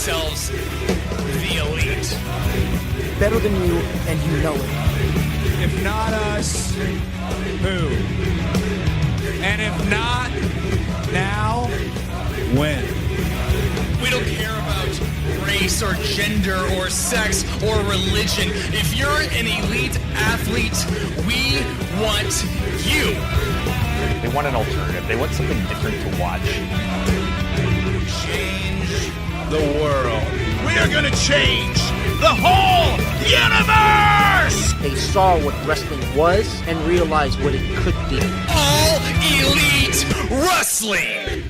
themselves the elite. Better than you, and you know it. If not us, who? And if not now, when? We don't care about race or gender or sex or religion. If you're an elite athlete, we want you. They want an alternative. They want something different to watch. Change the world. We are going to change the whole universe! They saw what wrestling was and realized what it could be. All Elite Wrestling!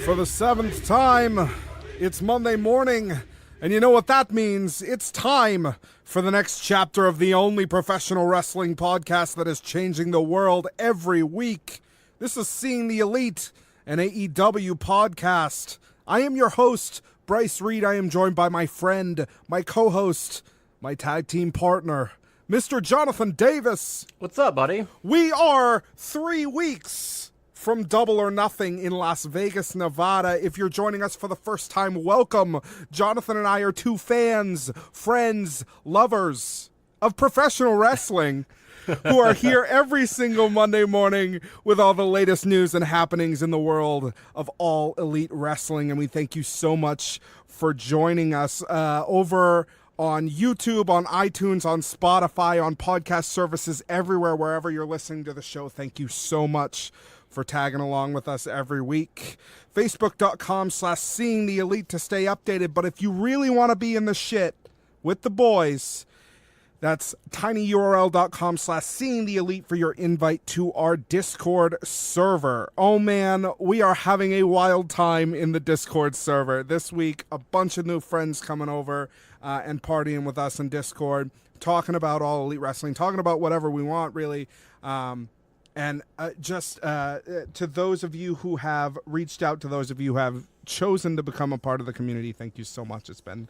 For the 7th time, it's Monday morning, and you know what that means. It's time for the next chapter of the only professional wrestling podcast that is changing the world every week. This is Seeing the Elite, an AEW podcast. I am your host, Bryce Reed. I am joined by my friend, my co-host, my tag team partner, Mr. Jonathan Davis. What's up, buddy? We are 3 weeks from Double or Nothing in Las Vegas, Nevada. If you're joining us for the first time, welcome. Jonathan and I are two fans, friends, lovers of professional wrestling who are here every single Monday morning with all the latest news and happenings in the world of all elite wrestling. And we thank you so much for joining us over on YouTube, on iTunes, on Spotify, on podcast services, everywhere, wherever you're listening to the show. Thank you so much for tagging along with us every week. Facebook.com/Seeing the Elite to stay updated. But if you really want to be in the shit with the boys, that's tinyurl.com/Seeing the Elite for your invite to our Discord server. Oh man, we are having a wild time in the Discord server. This week, a bunch of new friends coming over and partying with us in Discord, talking about all elite wrestling, talking about whatever we want, really. And to those of you who have reached out, to those of you who have chosen to become a part of the community, thank you so much. It's been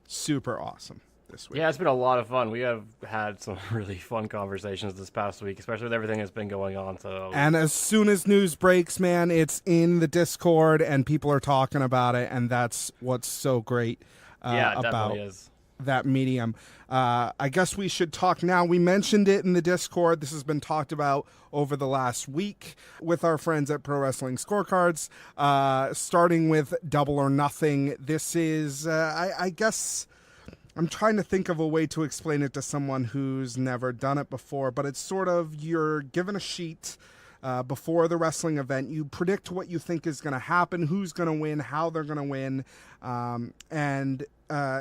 super awesome this week. Yeah, it's been a lot of fun. We have had some really fun conversations this past week, especially with everything that's been going on. And as soon as news breaks, man, it's in the Discord and people are talking about it, and that's what's so great about that medium. I guess we should talk now. We mentioned it in the Discord. This has been talked about over the last week with our friends at Pro Wrestling Scorecards, starting with Double or Nothing. This is, I guess, I'm trying to think of a way to explain it to someone who's never done it before, but it's sort of, you're given a sheet before the wrestling event. You predict what you think is going to happen, who's going to win, how they're going to win, and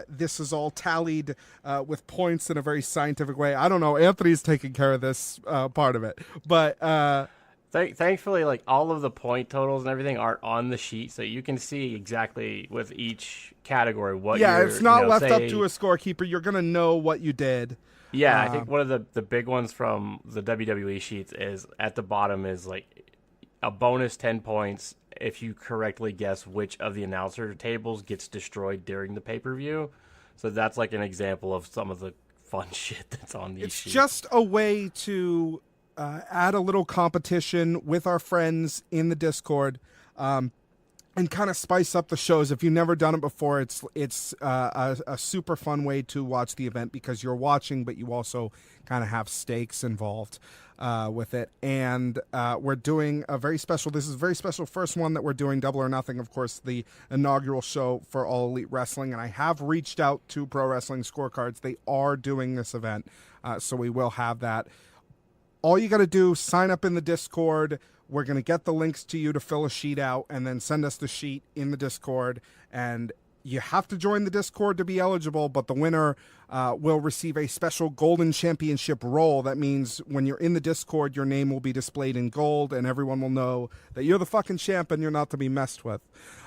this is all tallied with points in a very scientific way. I don't know. Anthony's taking care of this part of it, but thankfully, like, all of the point totals and everything aren't on the sheet, so you can see exactly with each category what. Yeah, it's not left up to a scorekeeper. You're gonna know what you did. Yeah, I think one of the big ones from the WWE sheets is at the bottom is like a bonus 10 points if you correctly guess which of the announcer tables gets destroyed during the pay-per-view. So that's like an example of some of the fun shit that's on these sheets. It's just a way to add a little competition with our friends in the Discord, and kind of spice up the shows. If you've never done it before, it's a super fun way to watch the event because you're watching, but you also kind of have stakes involved with it. And we're doing this is a very special first one that we're doing, Double or Nothing, of course, the inaugural show for All Elite Wrestling. And I have reached out to Pro Wrestling Scorecards. They are doing this event, so we will have that. All you got to do, sign up in the Discord. We're going to get the links to you to fill a sheet out and then send us the sheet in the Discord. And you have to join the Discord to be eligible, but the winner will receive a special Golden Championship role. That means when you're in the Discord, your name will be displayed in gold and everyone will know that you're the fucking champ and you're not to be messed with.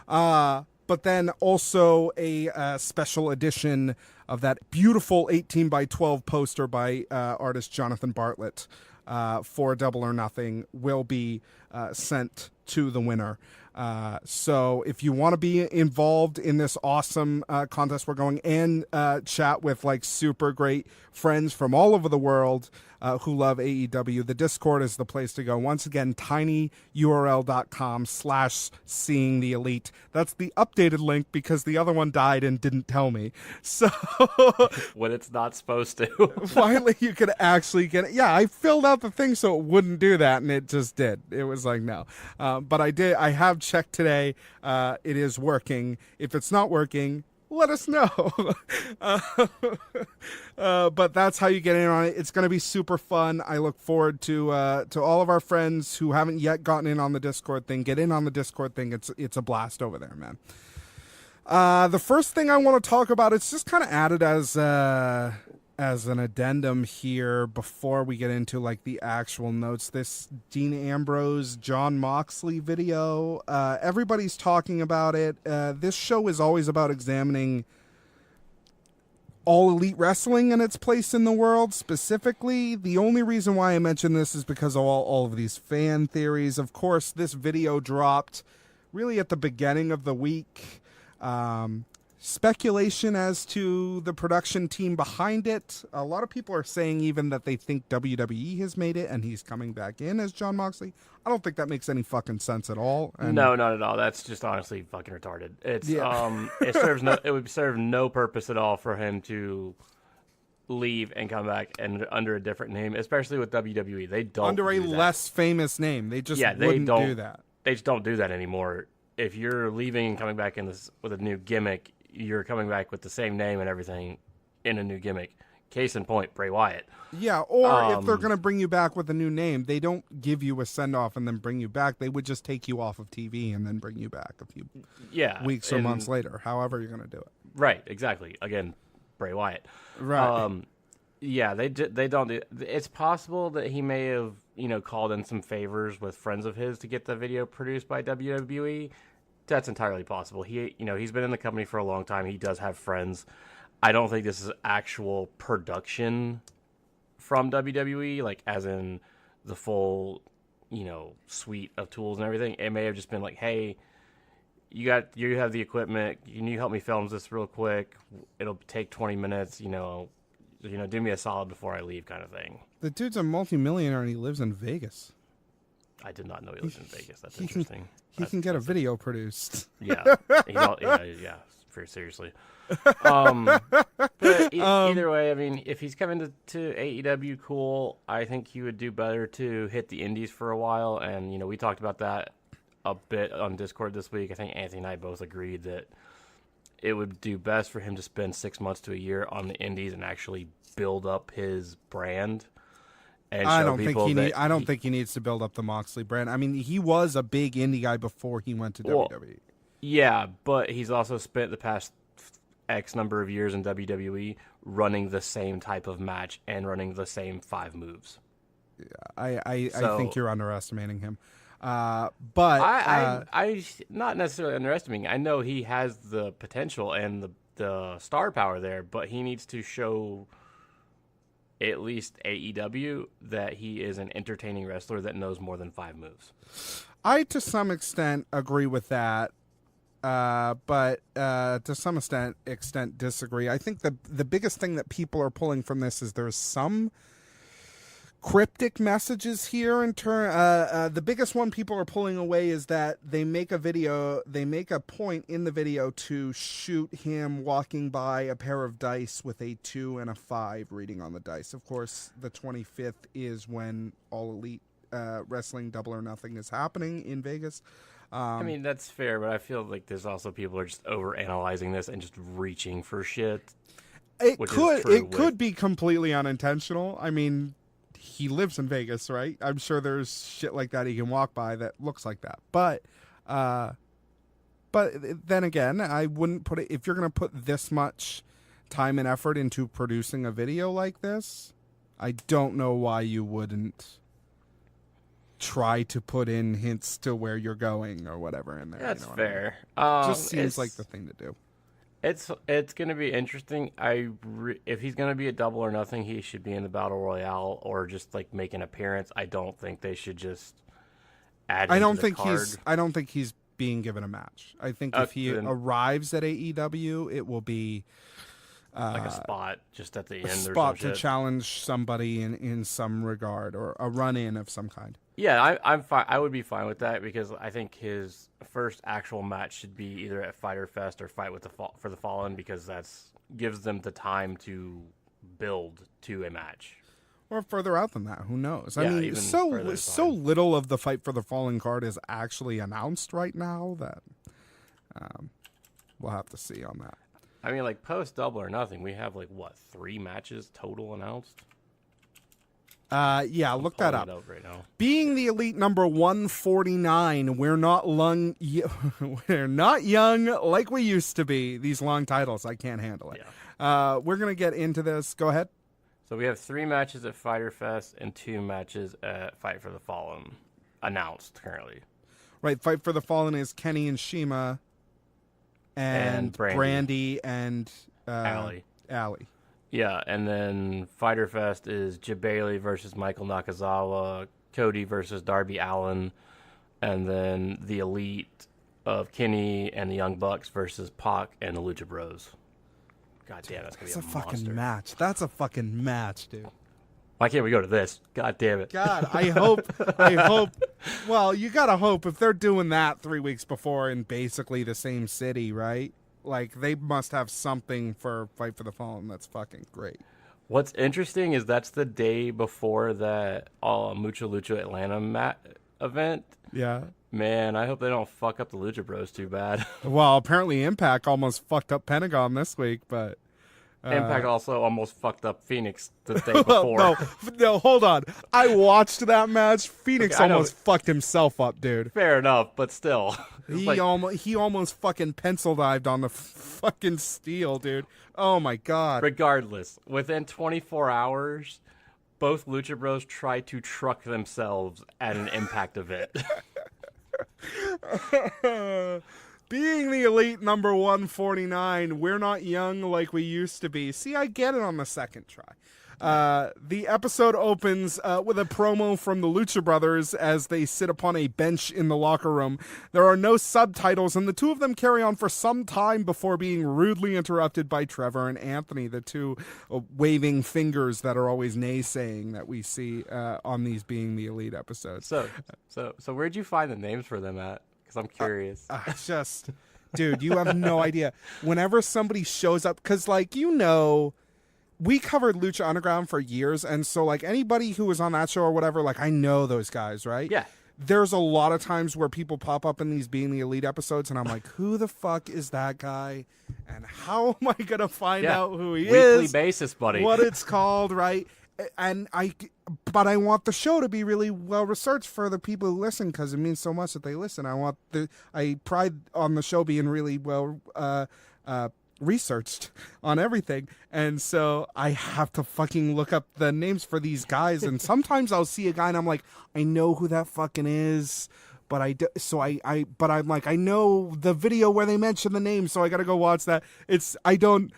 But then also a special edition of that beautiful 18x12 poster by artist Jonathan Bartlett for Double or Nothing will be sent to the winner. So if you want to be involved in this awesome contest we're going, and chat with like super great friends from all over the world who love AEW, the Discord is the place to go. Once again, tinyurl.com/seeing the elite. That's the updated link because the other one died and didn't tell me. So when it's not supposed to. finally you could actually get it. Yeah, I filled out the thing so it wouldn't do that, and it just did. It was like, no. But I have checked today. It is working. If it's not working, let us know. But that's how you get in on it. It's going to be super fun. I look forward to all of our friends who haven't yet gotten in on the Discord thing. Get in on the Discord thing. It's a blast over there, man. The first thing I want to talk about, it's just kind of added as an addendum here before we get into like the actual notes. This Dean Ambrose, John Moxley video, everybody's talking about it. This show is always about examining All Elite Wrestling and its place in the world. Specifically, the only reason why I mention this is because of all of these fan theories. Of course, this video dropped really at the beginning of the week. Speculation as to the production team behind it. A lot of people are saying even that they think WWE has made it and he's coming back in as John Moxley. I don't think that makes any fucking sense at all. And no, not at all. That's just honestly fucking retarded. It's it would serve no purpose at all for him to leave and come back and under a different name, especially with WWE. They don't under a less famous name. They just wouldn't do that. They just don't do that anymore. If you're leaving and coming back in this with a new gimmick, you're coming back with the same name and everything in a new gimmick. Case in point, Bray Wyatt. Yeah, or if they're going to bring you back with a new name, they don't give you a send-off and then bring you back. They would just take you off of TV and then bring you back a few weeks or months later, however you're going to do it. Right, exactly. Again, Bray Wyatt. Right. Yeah, they don't do. It's possible that he may have, called in some favors with friends of his to get the video produced by WWE. That's entirely possible. He's been in the company for a long time. He does have friends. I don't think this is actual production from WWE, like as in the full, suite of tools and everything. It may have just been like, hey, you have the equipment. Can you help me film this real quick? It'll take 20 minutes. Do me a solid before I leave, kind of thing. The dude's a multimillionaire and he lives in Vegas. I did not know he lived in Vegas. That's interesting. He can get a video produced. Yeah. Very seriously. But either way, I mean, if he's coming to AEW, cool. I think he would do better to hit the indies for a while. And, we talked about that a bit on Discord this week. I think Anthony and I both agreed that it would do best for him to spend 6 months to a year on the indies and actually build up his brand. And I don't think he needs to build up the Moxley brand. I mean, he was a big indie guy before he went to WWE. Yeah, but he's also spent the past X number of years in WWE running the same type of match and running the same 5 moves. Yeah, I think you're underestimating him. But I not necessarily underestimating. I know he has the potential and the star power there, but he needs to show at least AEW that he is an entertaining wrestler that knows more than 5 moves. I, to some extent, agree with that, but to some extent disagree. I think the biggest thing that people are pulling from this is there's some cryptic messages here. The biggest one people are pulling away is that they make a point in the video to shoot him walking by a pair of dice with a 2 and a 5 reading on the dice. Of course, the 25th is when All Elite Wrestling Double or Nothing is happening in Vegas. I mean, that's fair, but I feel like there's also people are just over analyzing this and just reaching for shit. It could be completely unintentional. I mean, he lives in Vegas, right? I'm sure there's shit like that he can walk by that looks like that. But then again, I wouldn't put it, if you're going to put this much time and effort into producing a video like this, I don't know why you wouldn't try to put in hints to where you're going or whatever in there. That's fair. Just seems like the thing to do. It's going to be interesting. If he's going to be a Double or Nothing, he should be in the Battle Royale or just like make an appearance. I don't think they should just add him I don't to the think card? I don't think he's being given a match. I think if he then- arrives at AEW, it will be like a spot just at the end. a or some spot to shit. challenge somebody in some regard, or a run-in of some kind. Yeah, I'm fine. I would be fine with that because I think his first actual match should be either at Fyter Fest or Fight with for the Fallen, because that's gives them the time to build to a match. Or further out than that, who knows? I Yeah, mean, even so further is so fine. little of the Fight for the Fallen card is actually announced right now that we'll have to see on that. I mean, like post Double or Nothing, we have like what 3 matches total announced. Yeah, look that Pulling up. it up right now. Being the elite number 149, we're not we're not young like we used to be. These long titles, I can't handle it. Yeah. We're gonna get into this. Go ahead. So we have 3 matches at Fyter Fest and 2 matches at Fight for the Fallen announced currently. Right, Fight for the Fallen is Kenny and Shima, and Brandy. Brandy and Allie. Allie. Yeah, and then Fyter Fest is Jabali versus Michael Nakazawa, Cody versus Darby Allin, and then the Elite of Kenny and the Young Bucks versus Pac and the Lucha Bros. God damn, that's gonna That's be a a fucking monster. match. That's a fucking match, dude. Why can't we go to this? God damn it. God, I hope. Well, you gotta hope if they're doing that 3 weeks before in basically the same city, right? Like they must have something for Fight for the Fallen that's fucking great. What's interesting is that's the day before that Mucha Lucha Atlanta event. Yeah. Man, I hope they don't fuck up the Lucha Bros too bad. Well, apparently Impact almost fucked up Pentagon this week, but Impact also almost fucked up Phoenix the day before. no, hold on. I watched that match. Phoenix Okay, I know. almost fucked himself up, dude. Fair enough, but still. It's like, He almost fucking pencil dived on the fucking steel, dude. Oh my god. regardless, within 24 hours, both Lucha Bros tried to truck themselves at an Impact event. Being the elite number 149, we're not young like we used to be. See, I get it on the second try. The episode opens with a promo from the Lucha Brothers as they sit upon a bench in the locker room. There are no subtitles, and the two of them carry on for some time before being rudely interrupted by Trevor and Anthony, the two waving fingers that are always naysaying that we see on these Being the Elite episodes. So where'd you find the names for them at? Because I'm curious. Just, dude, you have no idea. Whenever somebody shows up, because, like, we covered Lucha Underground for years, and so, like, anybody who was on that show or whatever, like, I know those guys, right? Yeah. There's a lot of times where people pop up in these Being the Elite episodes, and I'm like, who the fuck is that guy? And how am I going to find out who he Weekly is? basis, buddy. What it's called, right? But I want the show to be really well researched for the people who listen, because it means so much that they listen. I pride on the show being really well researched on everything, and so I have to fucking look up the names for these guys. And sometimes I'll see a guy and I'm like, I know who that fucking is, but I'm like, I know the video where they mention the name, so I gotta go watch that. I don't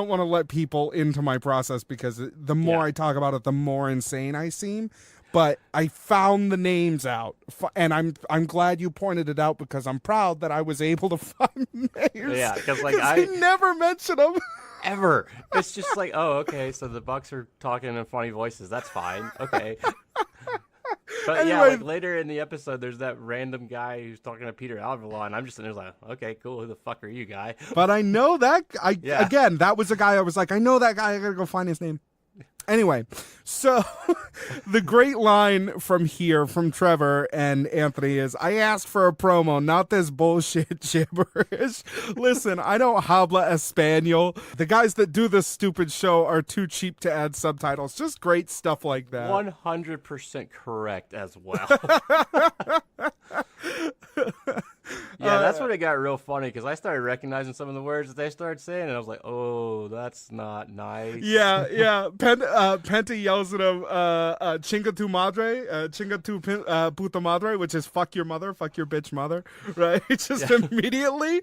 want to let people into my process, because the more I talk about it, the more insane I seem. But I found the names out, and I'm glad you pointed it out, because I'm proud that I was able to find names. Yeah, because like I never mention them. ever. It's just like, oh, okay, so the Bucks are talking in funny voices. That's fine. Okay. But yeah, Anyway. like later in the episode, there's that random guy who's talking to Peter Alvarez, and I'm just sitting there like, okay, cool. Who the fuck are you, guy? But I know that Yeah. again, that was a guy I was like, I know that guy. I gotta go find his name. Anyway, so the great line from Trevor and Anthony is, I asked for a promo, not this bullshit gibberish. Listen, I don't habla Espanol. The guys that do this stupid show are too cheap to add subtitles. Just great stuff like that. 100% correct as well. Yeah, that's when it got real funny because I started recognizing some of the words that they started saying, and I was like, "Oh, that's not nice." Yeah. Penta yells at him, "Chinga tu madre," "Chinga tu puta madre," which is "fuck your mother, fuck your bitch mother," right? Just immediately,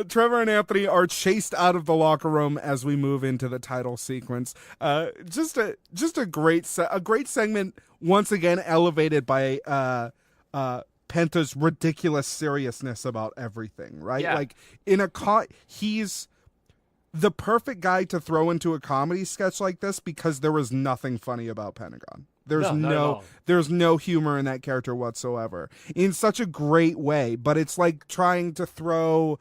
Trevor and Anthony are chased out of the locker room as we move into the title sequence. Just a great segment once again, elevated by Penta's ridiculous seriousness about everything, right? Yeah. Like he's the perfect guy to throw into a comedy sketch like this because there was nothing funny about Pentagon. There's no humor in that character whatsoever in such a great way, but it's like trying to throw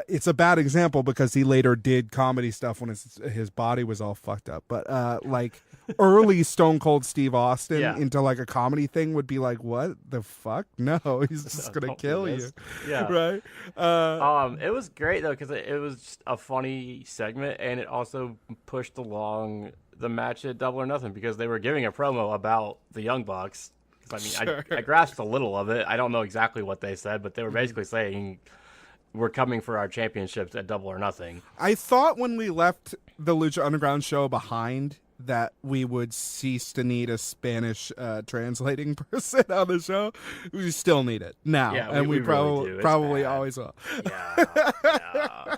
it's a bad example because he later did comedy stuff when his body was all fucked up. But like early Stone Cold Steve Austin into like a comedy thing would be like, what the fuck? No, he's just gonna kill you. Yeah, right. It was great though because it was just a funny segment, and it also pushed along the match at Double or Nothing because they were giving a promo about the Young Bucks. I mean, I grasped a little of it. I don't know exactly what they said, but they were basically saying, we're coming for our championships at Double or Nothing. I thought when we left the Lucha Underground show behind that we would cease to need a Spanish translating person on the show. We still need it now, and we probably really probably always will. Yeah.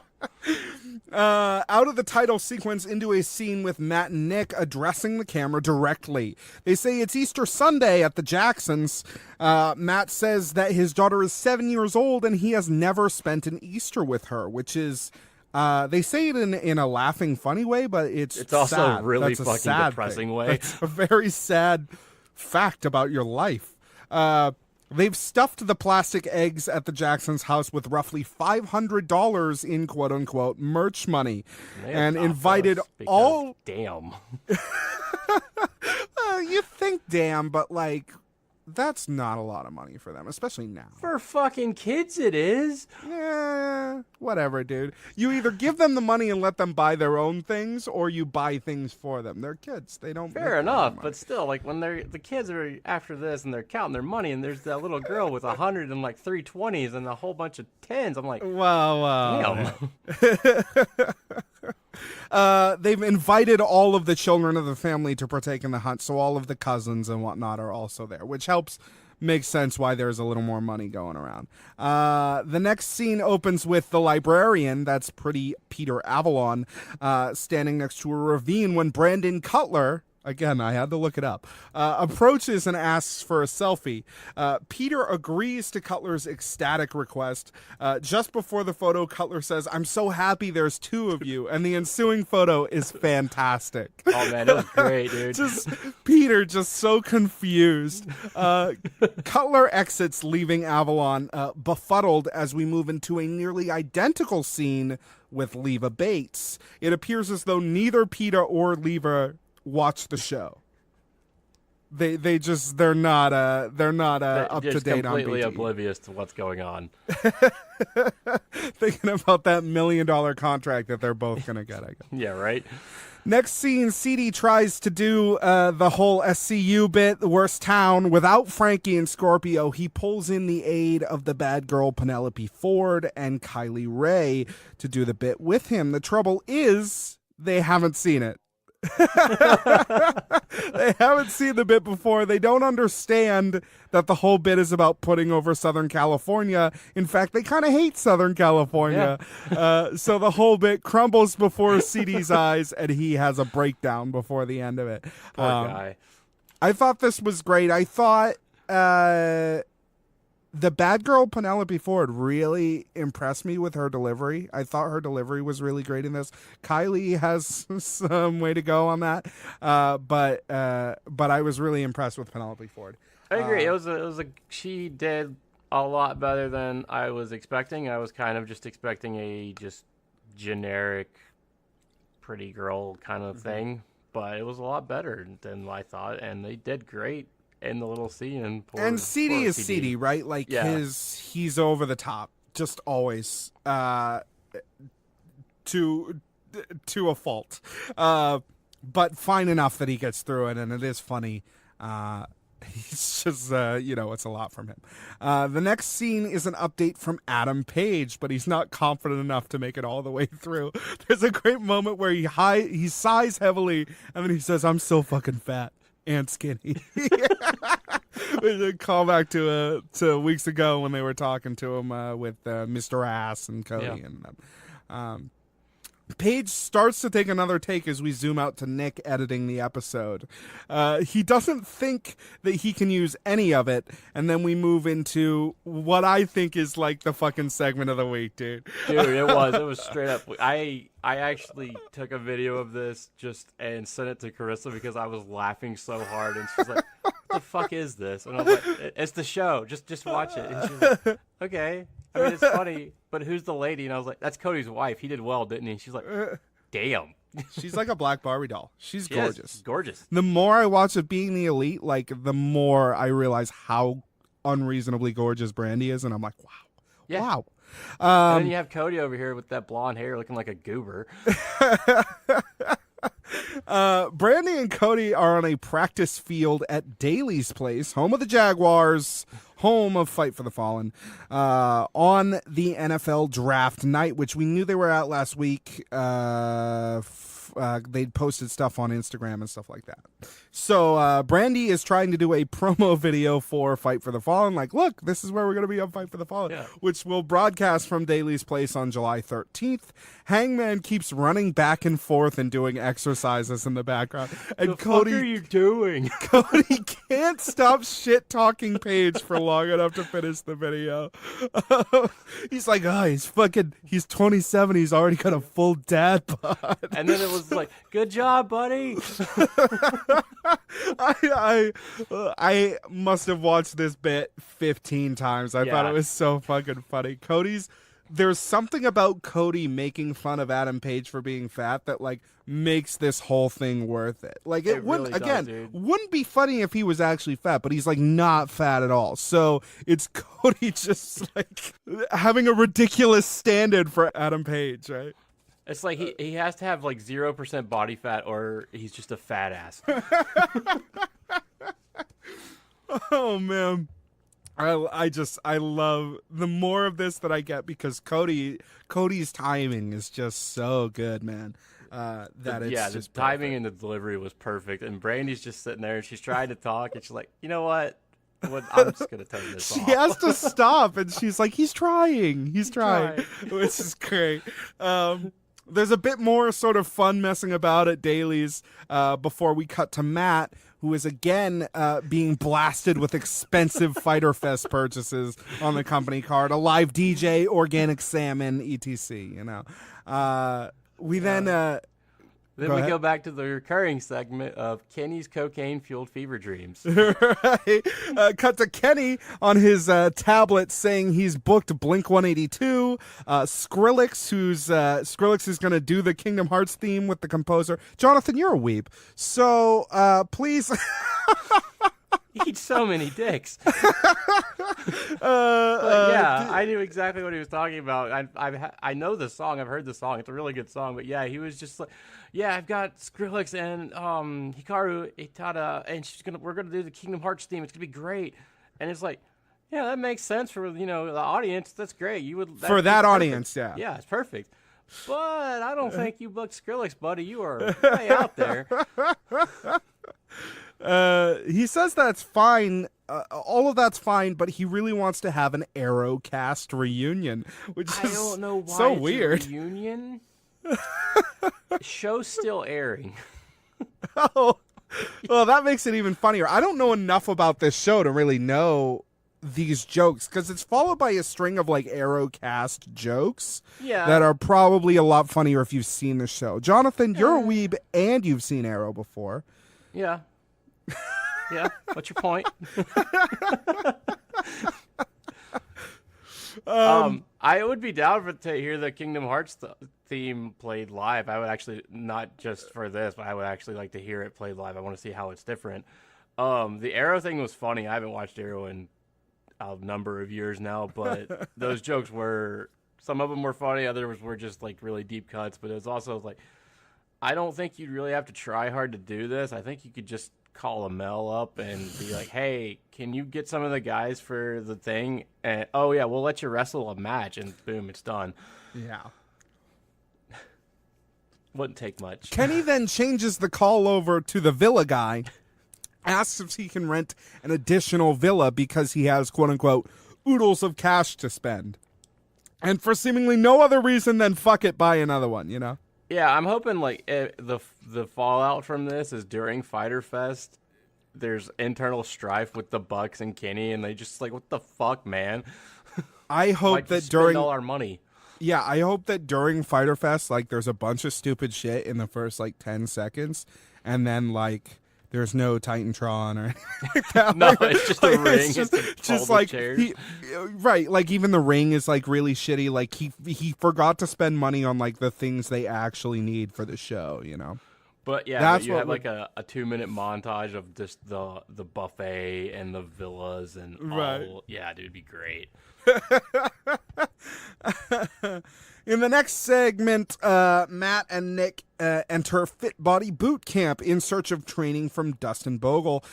Out of the title sequence into a scene with Matt and Nick addressing the camera directly. They say it's Easter Sunday at the Jacksons. Matt says that his daughter is 7 years old and he has never spent an Easter with her, which is, they say it in a laughing, funny way, but it's also sad. a really That's fucking sad depressing thing. way. That's a very sad fact about your life. They've stuffed the plastic eggs at the Jacksons' house with roughly $500 in quote-unquote merch money and invited all... Damn. You think damn, but like... That's not a lot of money for them, especially now. For fucking kids it is. Yeah, whatever, dude. You either give them the money and let them buy their own things, or you buy things for them. They're kids. They don't. Fair enough, but still, like when the kids are after this and they're counting their money, and there's that little girl with 100 and like 320s and a whole bunch of 10s. I'm like, wow. Damn. They've invited all of the children of the family to partake in the hunt, so all of the cousins and whatnot are also there, which helps make sense why there's a little more money going around. The next scene opens with the librarian, that's pretty Peter Avalon, standing next to a ravine when Brandon Cutler... Again, I had to look it up. Approaches and asks for a selfie. Peter agrees to Cutler's ecstatic request. Just before the photo, Cutler says, "I'm so happy there's two of you." And the ensuing photo is fantastic. Oh, man, it was great, dude. Peter just so confused. Cutler exits, leaving Avalon befuddled as we move into a nearly identical scene with Leva Bates. It appears as though neither Peter or Leva watch the show. They're not up to date on completely BT. oblivious to what's going on. Thinking about that $1 million contract that they're both gonna get, I guess. Yeah, right. Next scene, CD tries to do the whole SCU bit, the worst town, without Frankie and Scorpio. He pulls in the aid of the bad girl Penelope Ford and Kylie Ray to do the bit with him. The trouble is they haven't seen it. They haven't seen the bit before. They don't understand that the whole bit is about putting over Southern California. In fact, they kind of hate Southern California. Yeah. So the whole bit crumbles before CD's eyes, and he has a breakdown before the end of it. Poor guy. I thought this was great. I thought the bad girl Penelope Ford really impressed me with her delivery. I thought her delivery was really great in this. Kylie has some way to go on that, but I was really impressed with Penelope Ford. I agree. She did a lot better than I was expecting. I was kind of just expecting a just generic pretty girl kind of thing, but it was a lot better than I thought, and they did great in the little scene. And CD is CD, right? Like he's over the top, just always to a fault, but fine enough that he gets through it, and it is funny He's just, it's a lot from him. The next scene is an update from Adam Page, but he's not confident enough to make it all the way through. There's a great moment where he sighs heavily, and then he says, "I'm so fucking fat and skinny." There's a callback to weeks ago when they were talking to him with Mr. Ass and Cody and them. Paige starts to take another take as we zoom out to Nick editing the episode. He doesn't think that he can use any of it, and then we move into what I think is like the fucking segment of the week, dude. Dude, it was straight up. I actually took a video of this and sent it to Carissa because I was laughing so hard, and she's like, "What the fuck is this?" And I was like, "It's the show. Just watch it." And she's like, "Okay." I mean, it's funny, but who's the lady? And I was like, "That's Cody's wife. He did well, didn't he?" She's like, "Damn." She's like a black Barbie doll. She's gorgeous. Gorgeous. The more I watch of Being the Elite, like, the more I realize how unreasonably gorgeous Brandy is, and I'm like, wow. Yeah. Wow. And then you have Cody over here with that blonde hair looking like a goober. Brandy and Cody are on a practice field at Daly's place, home of the Jaguars, home of Fight for the Fallen, on the NFL draft night, which we knew they were at last week. They'd posted stuff on Instagram and stuff like that. So Brandy is trying to do a promo video for Fight for the Fallen. Like, look, this is where we're going to be on Fight for the Fallen, which will broadcast from Daly's place on July 13th. Hangman keeps running back and forth and doing exercises in the background. And Cody, what are you doing? Cody can't stop shit-talking Paige for long enough to finish the video. He's like, he's 27. He's already got a full dad bod. And then it was like, "Good job, buddy." I must have watched this bit 15 times. I thought it was so fucking funny. There's something about Cody making fun of Adam Page for being fat that like makes this whole thing worth it. Like it wouldn't really wouldn't be funny if he was actually fat, but he's like not fat at all. So it's Cody just like having a ridiculous standard for Adam Page, right? It's like he has to have like 0% body fat or he's just a fat ass. Oh man. I love the more of this that I get because Cody's timing is just so good, man. The timing and the delivery was perfect. And Brandy's just sitting there and she's trying to talk and she's like, "You know what? I'm just gonna turn this off." She has to stop and she's like, he's trying, which is great. There's a bit more sort of fun messing about at Daly's before we cut to Matt, who is again being blasted with expensive Fighter Fest purchases on the company card, a live DJ, organic salmon, etc. You know, Then we go back to the recurring segment of Kenny's cocaine-fueled fever dreams. Right. Cut to Kenny on his tablet saying he's booked Blink-182. Skrillex is going to do the Kingdom Hearts theme with the composer. Jonathan, you're a weeb. So please... Eat so many dicks. I knew exactly what he was talking about. I know the song. I've heard the song. It's a really good song. But yeah, he was just like, "Yeah, I've got Skrillex and Hikaru Itada, and we're gonna do the Kingdom Hearts theme. It's gonna be great." And it's like, yeah, that makes sense for the audience. That's great. For that audience, yeah. Yeah, it's perfect. But I don't think you booked Skrillex, buddy. You are way out there. He says that's fine. All of that's fine, but he really wants to have an Arrow cast reunion, which is I don't know why so it's weird. A reunion. Show's still airing. Oh, well, that makes it even funnier. I don't know enough about this show to really know these jokes because it's followed by a string of like Arrow cast jokes that are probably a lot funnier if you've seen the show. Jonathan, you're a weeb and you've seen Arrow before. Yeah. Yeah, what's your point? I would be down to hear the Kingdom Hearts theme played live. I would actually, not just for this, but I would actually like to hear it played live. I want to see how it's different. The Arrow thing was funny. I haven't watched Arrow in a number of years now, but those jokes some of them were funny, others were just like really deep cuts, but it was also like, I don't think you'd really have to try hard to do this. I think you could just call Amel up and be like, hey, can you get some of the guys for the thing? And oh yeah, we'll let you wrestle a match, and boom, it's done. Yeah. Wouldn't take much. Kenny then changes the call over to the villa guy, asks if he can rent an additional villa because he has, quote unquote, oodles of cash to spend. And for seemingly no other reason than fuck it, buy another one, you know? Yeah, I'm hoping like the fallout from this is during Fyter Fest. There's internal strife with the Bucks and Kenny, and they just like, what the fuck, man? I hope Why'd you that spend during all our money. Yeah, I hope that during Fyter Fest, like, there's a bunch of stupid shit in the first, like, 10 seconds, and then, like, there's no Titantron or anything like that. No, it's just a ring. It's just like, right, like, even the ring is, like, really shitty. Like, he forgot to spend money on, like, the things they actually need for the show, you know? But, yeah, That's you what have, like, a 2-minute montage of just the buffet and the villas and right. all. Yeah, dude, it'd be great. In the next segment, Matt and Nick enter Fit Body Boot Camp in search of training from Dustin Bogle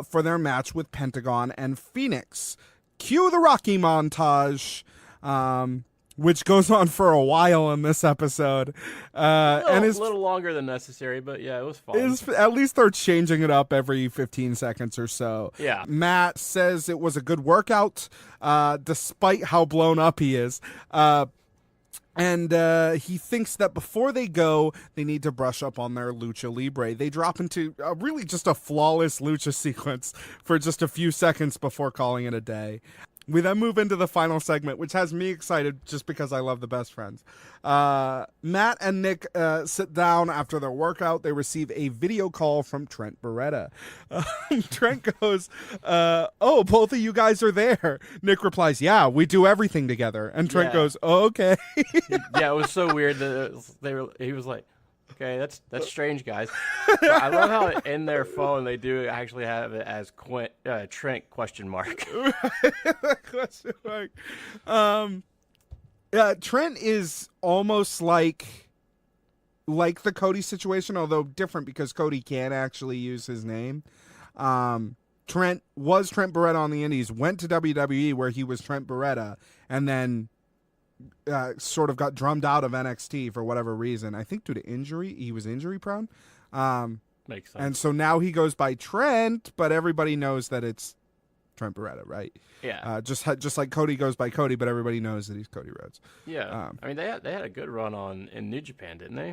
for their match with Pentagon and Phoenix. Cue the Rocky montage, which goes on for a while in this episode. And it's a little longer than necessary, but yeah, it was fun. At least they're changing it up every 15 seconds or so. Yeah. Matt says it was a good workout, despite how blown up he is. And he thinks that before they go, they need to brush up on their lucha libre. They drop into really just a flawless lucha sequence for just a few seconds before calling it a day. We then move into the final segment, which has me excited just because I love the best friends. Matt and Nick sit down after their workout. They receive a video call from Trent Beretta. Trent goes, oh, both of you guys are there. Nick replies, yeah, we do everything together. And Trent goes, oh, okay. Yeah, it was so weird that he was like, okay, that's strange, guys. But I love how in their phone they do actually have it as Trent question mark. Question mark. Yeah, Trent is almost like the Cody situation, although different because Cody can't actually use his name. Trent was Trent Beretta on the Indies, went to WWE where he was Trent Beretta, and then sort of got drummed out of NXT for whatever reason. I think due to injury. He was injury prone. Makes sense. And so now he goes by Trent, but everybody knows that it's Trent Beretta, right? Yeah. Just like Cody goes by Cody, but everybody knows that he's Cody Rhodes. Yeah. I mean, they had a good run in New Japan, didn't they?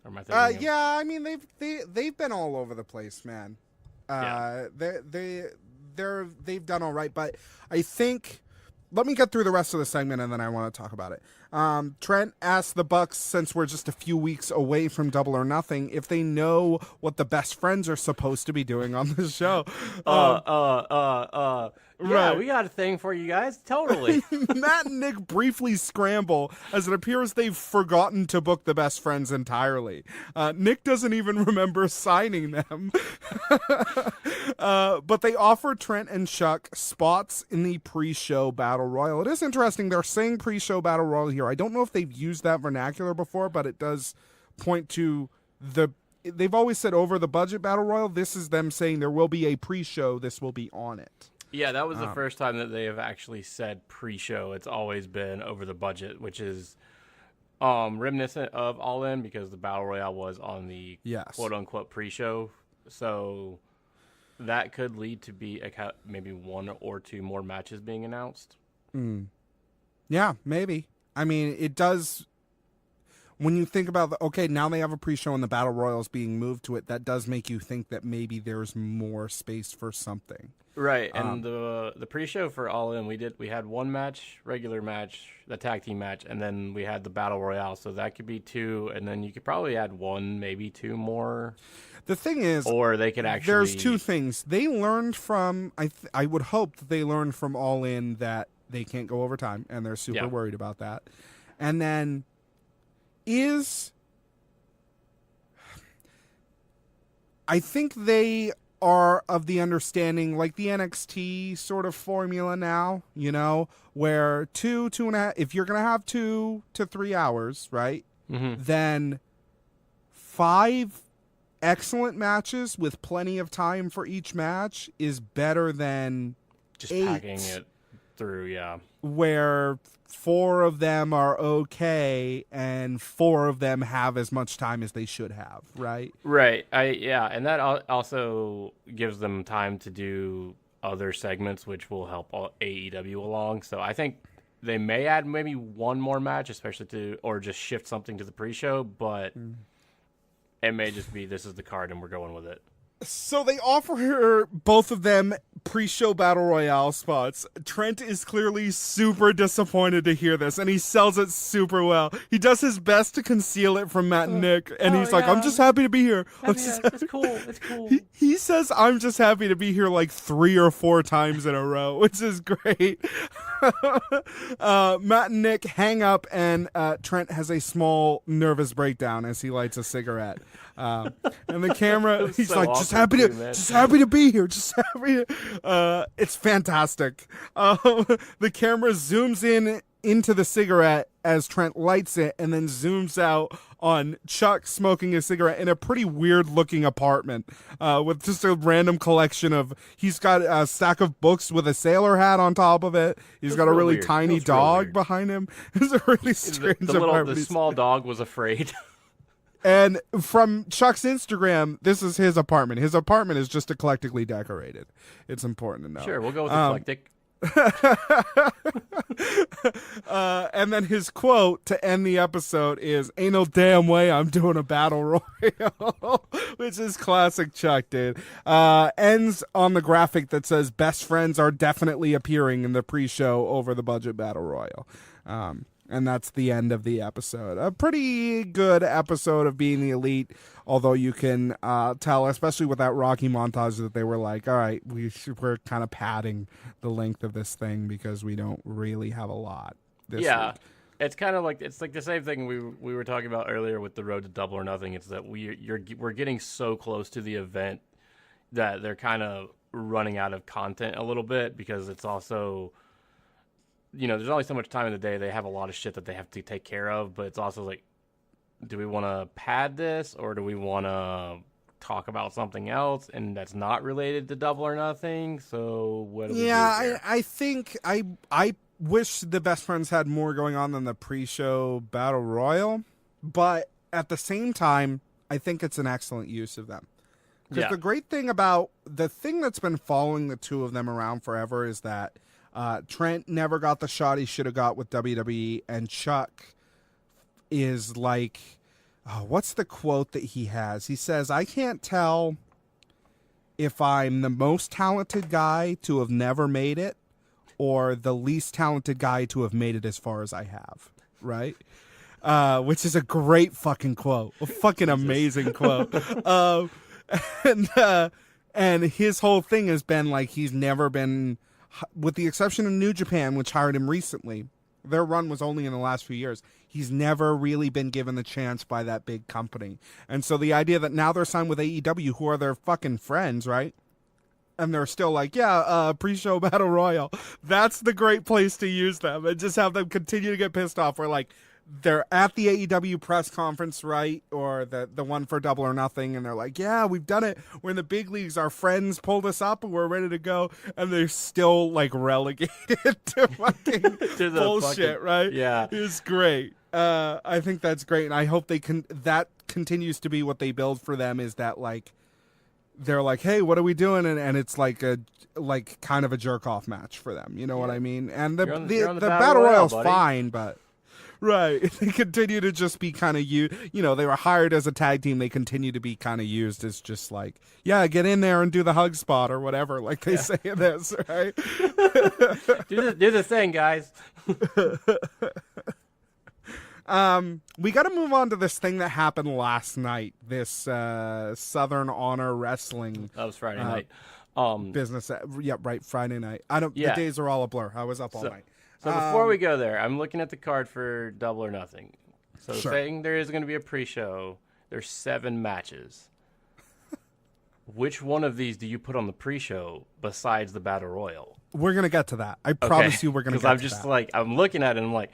Or am I thinking yeah. I mean, they've been all over the place, man. They've done all right, but I think. Let me get through the rest of the segment, and then I want to talk about it. Trent asks the Bucks, since we're just a few weeks away from Double or Nothing, if they know what the best friends are supposed to be doing on the show. Yeah, right. We got a thing for you guys. Totally. Matt and Nick briefly scramble as it appears they've forgotten to book the best friends entirely. Nick doesn't even remember signing them. But they offer Trent and Chuck spots in the pre-show battle royal. It is interesting. They're saying pre-show battle royal here. I don't know if they've used that vernacular before, but it does point to they've always said over the budget battle royal. This is them saying there will be a pre-show. This will be on it. Yeah, that was the first time that they have actually said pre-show. It's always been over the budget, which is reminiscent of All In because the Battle Royale was on the quote-unquote pre-show. So that could lead to be maybe one or two more matches being announced. Yeah, maybe. I mean, it does. When you think about now they have a pre-show and the Battle Royals being moved to it, that does make you think that maybe there's more space for something. Right, and the pre-show for All In, we had one match, regular match, the tag team match, and then we had the Battle Royale, so that could be two, and then you could probably add one, maybe two more. The thing is, or they could actually. There's two things they learned from. I would hope that they learned from All In that they can't go overtime, and they're super worried about that. And then I think they are of the understanding, like the NXT sort of formula now, where 2.5, if you're going to have 2 to 3 hours, right? Mm-hmm. Then 5 excellent matches with plenty of time for each match is better than Just 8, packing it through, yeah. where 4 of them are okay and 4 of them have as much time as they should have, right? Right. And that also gives them time to do other segments, which will help AEW along. So I think they may add maybe one more match, especially or just shift something to the pre-show, but it may just be this is the card and we're going with it. So they offer her, both of them, pre-show battle royale spots. Trent is clearly super disappointed to hear this, and he sells it super well. He does his best to conceal it from Matt and Nick, and he's like, "I'm just happy to be here." It's cool. It's cool. He says, "I'm just happy to be here," like 3 or 4 times in a row, which is great. Matt and Nick hang up, and Trent has a small nervous breakdown as he lights a cigarette. And the camera, he's so like, awesome just happy to be here. Just happy to, it's fantastic. The camera zooms into the cigarette as Trent lights it, and then zooms out on Chuck smoking a cigarette in a pretty weird looking apartment, with just a random collection of, he's got a stack of books with a sailor hat on top of it. He's got a really weird. tiny dog behind him. It's a really strange apartment. The small dog was afraid. And from Chuck's Instagram, this is his apartment. His apartment is just eclectically decorated. It's important to know. Sure, we'll go with eclectic. And then his quote to end the episode is, "Ain't no damn way I'm doing a battle royal," which is classic Chuck, dude. Ends on the graphic that says, "Best friends are definitely appearing in the pre-show over the budget battle royal." And that's the end of the episode. A pretty good episode of Being the Elite, although you can tell, especially with that Rocky montage, that they were like, all right, we're kind of padding the length of this thing because we don't really have a lot this week. It's kind of like, it's like the same thing we were talking about earlier with the Road to Double or Nothing. It's that we're getting so close to the event that they're kind of running out of content a little bit, because it's also, there's only so much time in the day. They have a lot of shit that they have to take care of, but it's also like, do we want to pad this, or do we want to talk about something else and that's not related to Double or Nothing? So what do we do here? I think I wish the Best Friends had more going on than the pre-show battle royal, but at the same time, I think it's an excellent use of them. Because the great thing about the thing that's been following the two of them around forever is that Trent never got the shot he should have got with WWE, and Chuck is like, what's the quote that he has? He says, "I can't tell if I'm the most talented guy to have never made it or the least talented guy to have made it as far as I have," right? Which is a great fucking quote, a fucking amazing quote. And his whole thing has been like, he's never been, with the exception of New Japan, which hired him recently, their run was only in the last few years. He's never really been given the chance by that big company. And so the idea that now they're signed with AEW, who are their fucking friends, right? And they're still like, pre-show battle royal. That's the great place to use them, and just have them continue to get pissed off. Where like, they're at the AEW press conference, right? Or the one for Double or Nothing, and they're like, yeah, we've done it. We're in the big leagues. Our friends pulled us up and we're ready to go. And they're still like relegated to fucking to the bullshit, right? Yeah. It's great. I think that's great. And I hope that continues to be what they build for them, is that like, they're like, hey, what are we doing? And it's like kind of a jerk off match for them. You know what I mean? And the battle royal's fine, but right. They continue to just be kind of they were hired as a tag team. They continue to be kind of used as just like, yeah, get in there and do the hug spot or whatever, like they say in this, right? do the thing, guys. We got to move on to this thing that happened last night. This Southern Honor Wrestling. That was Friday night. Business. Right. Friday night. The days are all a blur. I was up all night. So before we go there, I'm looking at the card for Double or Nothing. So saying there is going to be a pre-show, there's 7 matches. Which one of these do you put on the pre-show besides the Battle Royal? We're going to get to that. I promise you we're going to get to that. Because I'm just like, I'm looking at it and I'm like,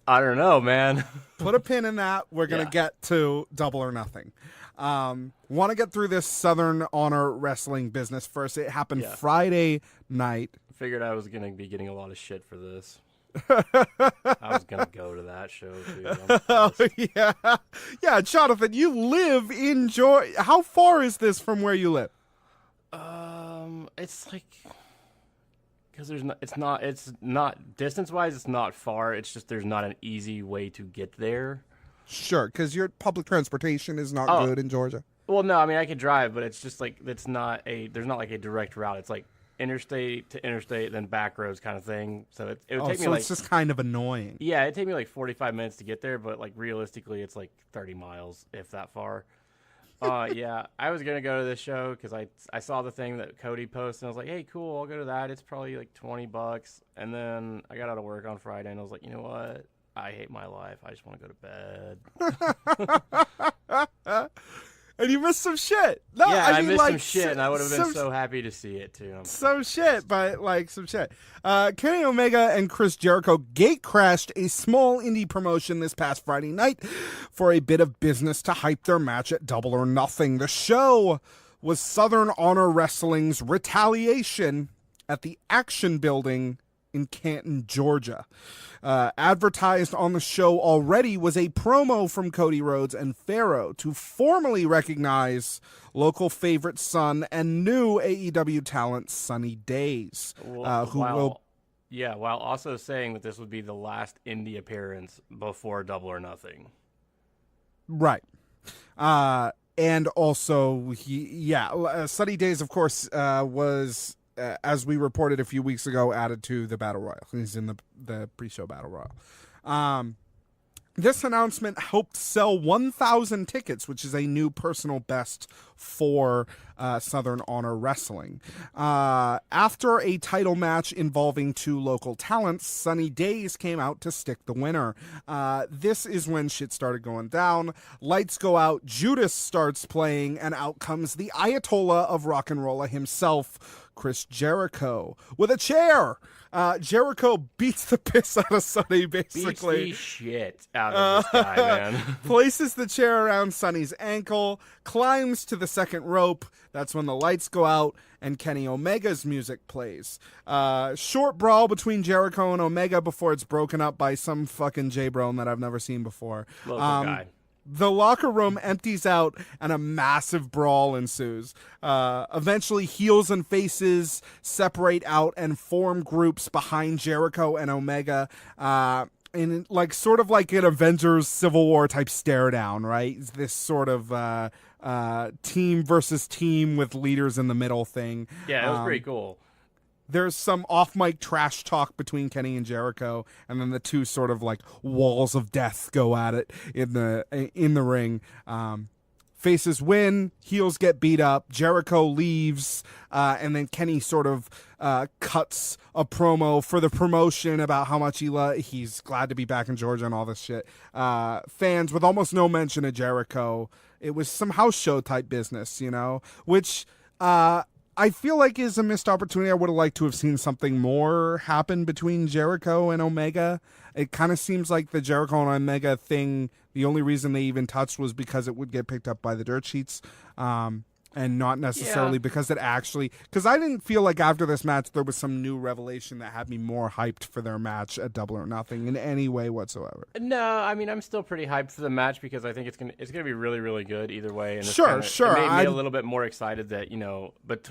I don't know, man. Put a pin in that. We're going to get to Double or Nothing. Want to get through this Southern Honor Wrestling business first. It happened Friday night. Figured I was going to be getting a lot of shit for this. I was going to go to that show, too. Yeah, Jonathan, you live in Georgia. How far is this from where you live? It's like... Because it's not distance-wise, it's not far. It's just there's not an easy way to get there. Sure, because your public transportation is not good in Georgia. Well, no, I mean I could drive, but it's just like there's not like a direct route. It's like interstate to interstate, then back roads kind of thing. So it would take me like it's just kind of annoying. Yeah, it'd take me like 45 minutes to get there, but like realistically, it's like 30 miles if that far. Yeah, I was gonna go to this show because I saw the thing that Cody posted, and I was like, hey, cool, I'll go to that. It's probably like $20, and then I got out of work on Friday, and I was like, you know what? I hate my life. I just want to go to bed. And you missed some shit. No, yeah, I missed some shit, and I would have been so happy to see it, too. Some shit. Kenny Omega and Chris Jericho gate-crashed a small indie promotion this past Friday night for a bit of business to hype their match at Double or Nothing. The show was Southern Honor Wrestling's Retaliation at the Action Building in Canton, Georgia. Advertised on the show already was a promo from Cody Rhodes and Pharaoh to formally recognize local favorite son and new AEW talent Sunny Days, while also saying that this would be the last indie appearance before Double or Nothing. Right. And also, Sunny Days, of course, was... as we reported a few weeks ago, added to the Battle Royal. He's in the pre-show Battle Royal. This announcement helped sell 1,000 tickets, which is a new personal best for Southern Honor Wrestling. After a title match involving two local talents, Sunny Days came out to stick the winner. This is when shit started going down. Lights go out, Judas starts playing, and out comes the Ayatollah of Rock and Rolla himself, Chris Jericho, with a chair. Jericho beats the piss out of Sunny, basically. Beats the shit out of this guy, man. Places the chair around Sunny's ankle, climbs to the second rope. That's when the lights go out and Kenny Omega's music plays. Short brawl between Jericho and Omega before it's broken up by some fucking J-Bro that I've never seen before. Local guy. The locker room empties out and a massive brawl ensues. Eventually, heels and faces separate out and form groups behind Jericho and Omega. In sort of like an Avengers Civil War type stare down, right? This sort of team versus team with leaders in the middle thing. Yeah, it was pretty cool. There's some off-mic trash talk between Kenny and Jericho, and then the two sort of like walls of death go at it in the ring. Faces win, heels get beat up, Jericho leaves, and then Kenny sort of cuts a promo for the promotion about how much he's glad to be back in Georgia and all this shit. Fans with almost no mention of Jericho. It was some house show type business, which I feel like is a missed opportunity. I would have liked to have seen something more happen between Jericho and Omega. It kind of seems like the Jericho and Omega thing, the only reason they even touched was because it would get picked up by the dirt sheets. And not necessarily because because I didn't feel like after this match there was some new revelation that had me more hyped for their match at Double or Nothing in any way whatsoever. No, I mean I'm still pretty hyped for the match because I think it's gonna be really, really good either way. And sure. It made me a little bit more excited that but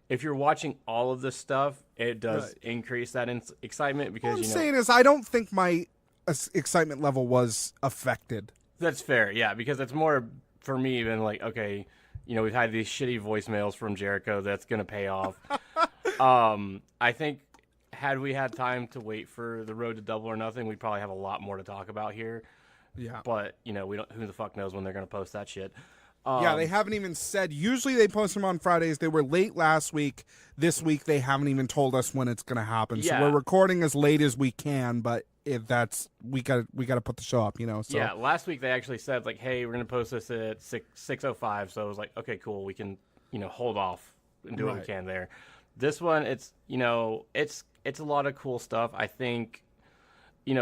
if you're watching all of this stuff, it does increase that excitement because what I'm saying is I don't think my excitement level was affected. That's fair, yeah, because it's more for me than like okay. We've had these shitty voicemails from Jericho. That's going to pay off. I think had we had time to wait for the road to Double or Nothing, we'd probably have a lot more to talk about here. Yeah. But, we don't. Who the fuck knows when they're going to post that shit. Yeah, they haven't even said. Usually they post them on Fridays. They were late last week. This week they haven't even told us when it's going to happen. Yeah. So we're recording as late as we can, but if that's we got to put the show up, So. Yeah, last week they actually said like, "Hey, we're going to post this at 6:05." So I was like, "Okay, cool. We can, hold off and do what we can there." This one, it's a lot of cool stuff. I think,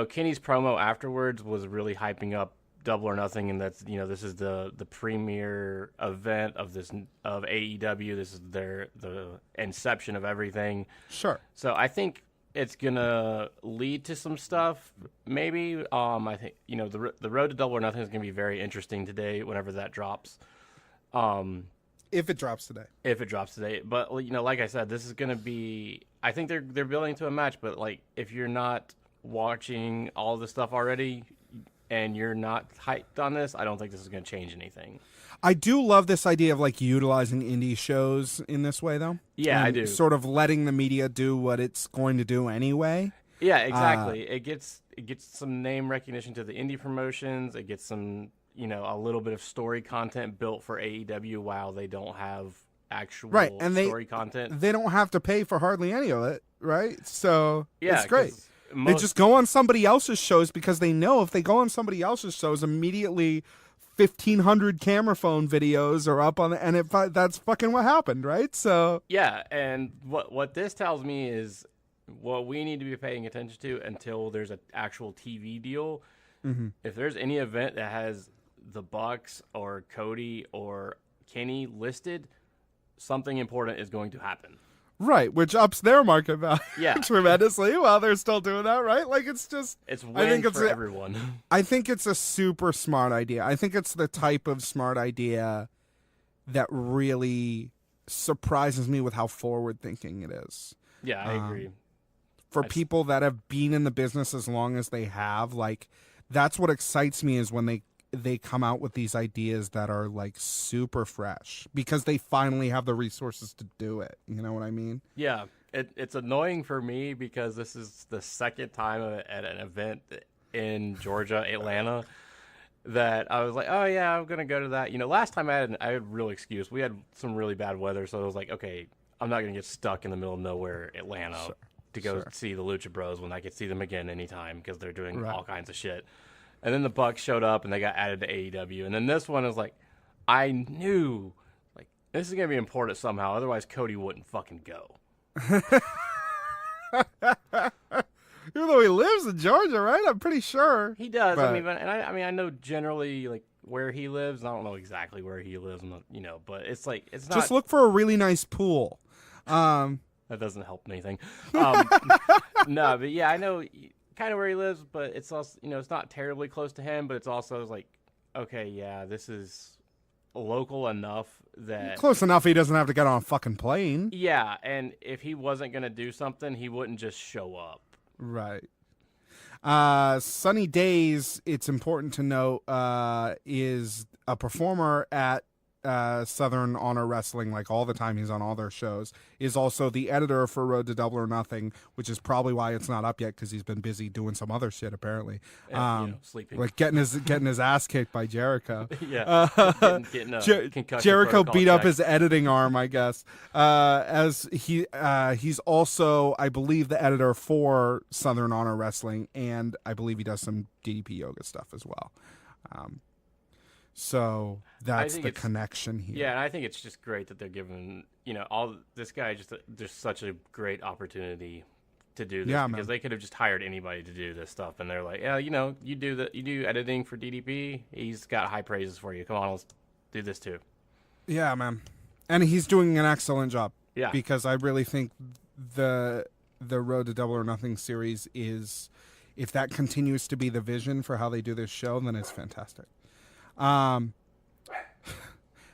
Kenny's promo afterwards was really hyping up Double or Nothing, and that's this is the premier event of AEW. This is the inception of everything. Sure. So I think it's gonna lead to some stuff. Maybe I think the road to Double or Nothing is gonna be very interesting today. Whenever that drops. If it drops today. But like I said, this is gonna be. I think they're building to a match, but like if you're not watching all the stuff already and you're not hyped on this, I don't think this is gonna change anything. I do love this idea of like utilizing indie shows in this way, though. Yeah, I do. Sort of letting the media do what it's going to do anyway. Yeah, exactly. It gets some name recognition to the indie promotions. It gets some a little bit of story content built for AEW while they don't have actual story content. They don't have to pay for hardly any of it, right? So yeah, it's great. They just go on somebody else's shows because they know if they go on somebody else's shows, immediately 1,500 camera phone videos are up on the, and that's fucking what happened, right? So yeah, and what this tells me is what we need to be paying attention to until there's an actual TV deal. Mm-hmm. If there's any event that has the Bucks or Cody or Kenny listed, something important is going to happen. Right, which ups their market value tremendously while they're still doing that, right? Like it's win for everyone. I think it's a super smart idea. I think it's the type of smart idea that really surprises me with how forward thinking it is. Yeah, I agree. For people that have been in the business as long as they have, like that's what excites me is when they come out with these ideas that are like super fresh because they finally have the resources to do it. You know what I mean? Yeah. It's annoying for me because this is the second time at an event in Georgia, Atlanta, that I was like, oh yeah, I'm going to go to that. Last time I had a real excuse. We had some really bad weather. So I was like, okay, I'm not going to get stuck in the middle of nowhere, Atlanta to go see the Lucha Bros when I could see them again anytime because they're doing all kinds of shit. And then the Bucks showed up and they got added to AEW. And then this one is like, I knew, like, this is going to be important somehow. Otherwise, Cody wouldn't fucking go. Even though he lives in Georgia, right? I'm pretty sure. He does. But... I know generally, like, where he lives. I don't know exactly where he lives, but it's like, it's not. Just look for a really nice pool. That doesn't help anything. No, but yeah, I know kind of where he lives, but it's also, it's not terribly close to him, but it's also like, okay, yeah, this is local enough that... Close enough he doesn't have to get on a fucking plane. Yeah, and if he wasn't going to do something, he wouldn't just show up. Right. Sunny Days, it's important to note, is a performer at Southern Honor Wrestling, like all the time he's on all their shows, is also the editor for Road to Double or Nothing, which is probably why it's not up yet because he's been busy doing some other shit apparently, sleeping, like getting his ass kicked by Jericho. getting Jericho beat up check. his editing arm, I guess. As he's also, I believe, the editor for Southern Honor Wrestling, and I believe he does some DDP yoga stuff as well. So that's the connection here. Yeah, and I think it's just great that they're giving, all this guy just such a great opportunity to do this because they could have just hired anybody to do this stuff, and they're like, yeah, you do editing for DDP. He's got high praises for you. Come on, let's do this too. Yeah, man, and he's doing an excellent job. Yeah, because I really think the Road to Double or Nothing series is, if that continues to be the vision for how they do this show, then it's fantastic.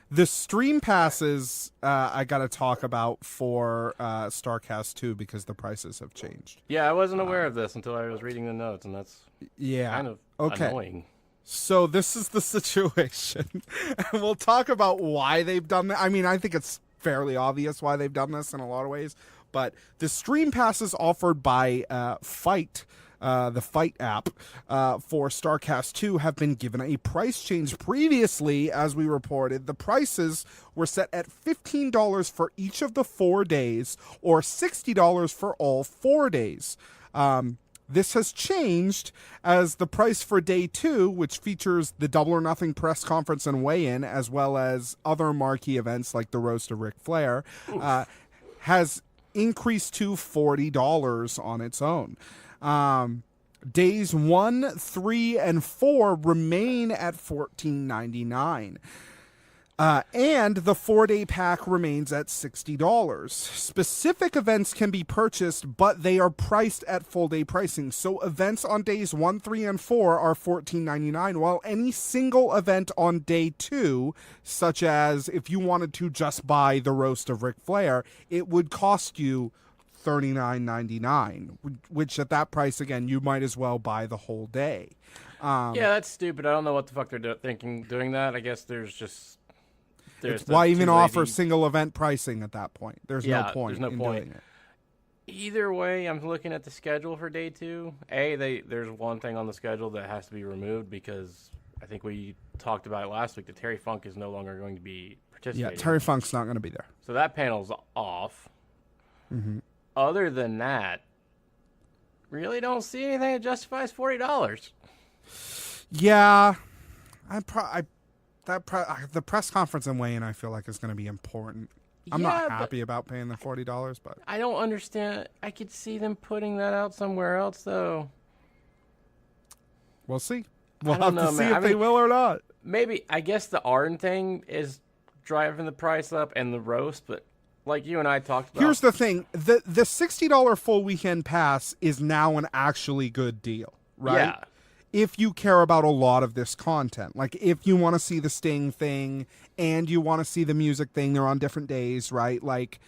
The stream passes I got to talk about for StarCast 2 because the prices have changed. Yeah, I wasn't aware of this until I was reading the notes, and that's kind of annoying. So this is the situation. And we'll talk about why they've done that. I mean, I think it's fairly obvious why they've done this in a lot of ways, but the stream passes offered by FIGHT, the FIGHT app for StarCast 2 have been given a price change. Previously, as we reported, the prices were set at $15 for each of the 4 days or $60 for all 4 days. This has changed as the price for day 2, which features the Double or Nothing press conference and weigh-in, as well as other marquee events like the Roast of Ric Flair, has increased to $40 on its own. Days 1, 3, and 4 remain at $14.99. And the 4-day pack remains at $60. Specific events can be purchased, but they are priced at full day pricing. So events on days 1, 3, and 4 are $14.99, while any single event on day 2, such as if you wanted to just buy the roast of Ric Flair, it would cost you $39.99, which at that price, again, you might as well buy the whole day. Yeah, that's stupid. I don't know what the fuck they're thinking doing that. I guess there's why even offer single event pricing at that point? There's no point doing it. Either way, I'm looking at the schedule for day 2. There's one thing on the schedule that has to be removed because I think we talked about it last week that Terry Funk is no longer going to be participating. Yeah, Terry Funk's not going to be there. So that panel's off. Mm-hmm. Other than that, really don't see anything that justifies $40. Yeah, the press conference and weigh-in, I feel like, is going to be important. I'm not happy about paying the $40, but I don't understand. I could see them putting that out somewhere else, though. We'll see. We'll have to see if they will or not. Maybe. I guess the Arn thing is driving the price up and the roast, but like you and I talked about. Here's the thing. The $60 full weekend pass is now an actually good deal, right? Yeah. If you care about a lot of this content. Like, if you want to see the Sting thing and you want to see the music thing, they're on different days, right? Like,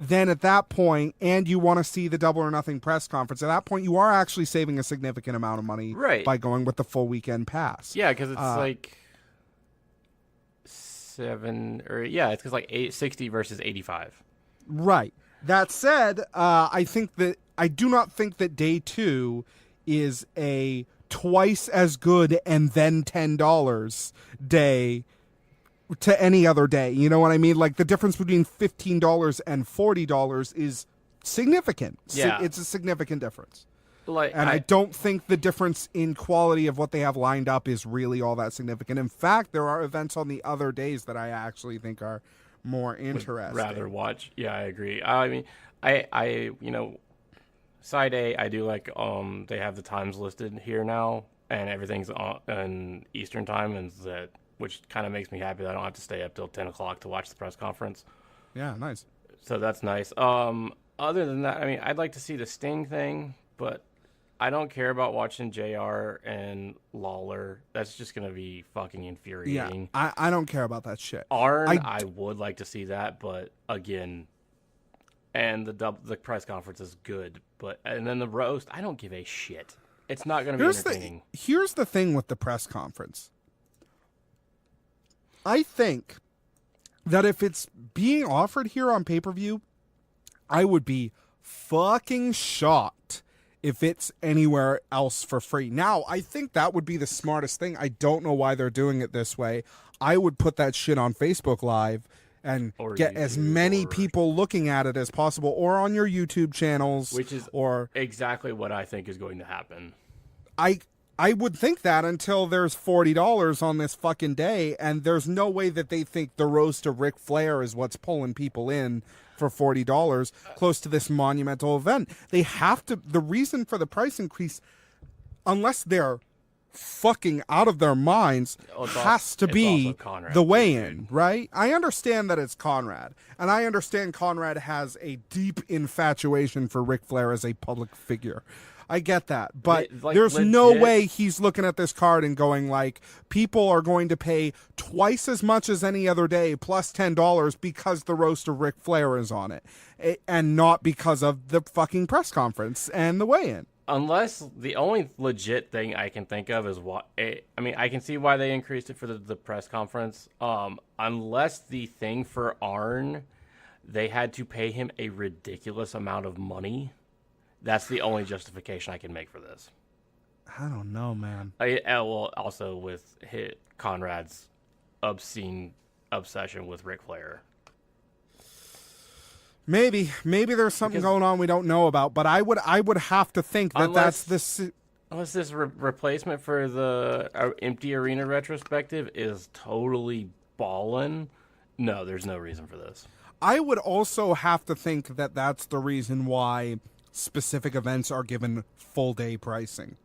then at that point, and you want to see the Double or Nothing press conference, at that point, you are actually saving a significant amount of money by going with the full weekend pass. Yeah, because it's like it's because like 60 versus 85. Right. That said, I do not think that day 2 is a twice as good and then $10 day to any other day. You know what I mean? Like, the difference between $15 and $40 is significant. Yeah. It's a significant difference. And I don't think the difference in quality of what they have lined up is really all that significant. In fact, there are events on the other days that I actually think are more interesting. Rather watch. Yeah, I agree. I mean, I side A, I do like they have the times listed here now, and everything's on Eastern time, and which kind of makes me happy that I don't have to stay up till 10 o'clock to watch the press conference. Yeah, nice. So that's nice. Other than that, I mean, I'd like to see the Sting thing, but I don't care about watching JR and Lawler. That's just going to be fucking infuriating. Yeah, I don't care about that shit. Arn, I would like to see that, but again, and the press conference is good, and then the roast, I don't give a shit. It's not going to be entertaining. Here's the thing with the press conference. I think that if it's being offered here on pay-per-view, I would be fucking shocked if it's anywhere else for free. Now, I think that would be the smartest thing. I don't know why they're doing it this way. I would put that shit on Facebook Live and get as many people looking at it as possible, or on your YouTube channels. Which is exactly what I think is going to happen. I would think that until there's $40 on this fucking day, and there's no way that they think the roast of Ric Flair is what's pulling people in for $40 close to this monumental event. They have to. The reason for the price increase, unless they're fucking out of their minds, has to be the weigh-in, right? I understand that it's Conrad, and I understand Conrad has a deep infatuation for Ric Flair as a public figure. I get that, but there's no way he's looking at this card and going like, people are going to pay twice as much as any other day plus $10 because the roast of Ric Flair is on it, and not because of the fucking press conference and the weigh-in. Unless the only legit thing I can think of is I can see why they increased it for the press conference. Unless the thing for Arn, they had to pay him a ridiculous amount of money. That's the only justification I can make for this. I don't know, man. Also with Conrad's obscene obsession with Ric Flair. Maybe there's something going on we don't know about, but I would have to think that that's the. Unless this replacement for the empty arena retrospective is totally ballin', no, there's no reason for this. I would also have to think that that's the reason why specific events are given full day pricing.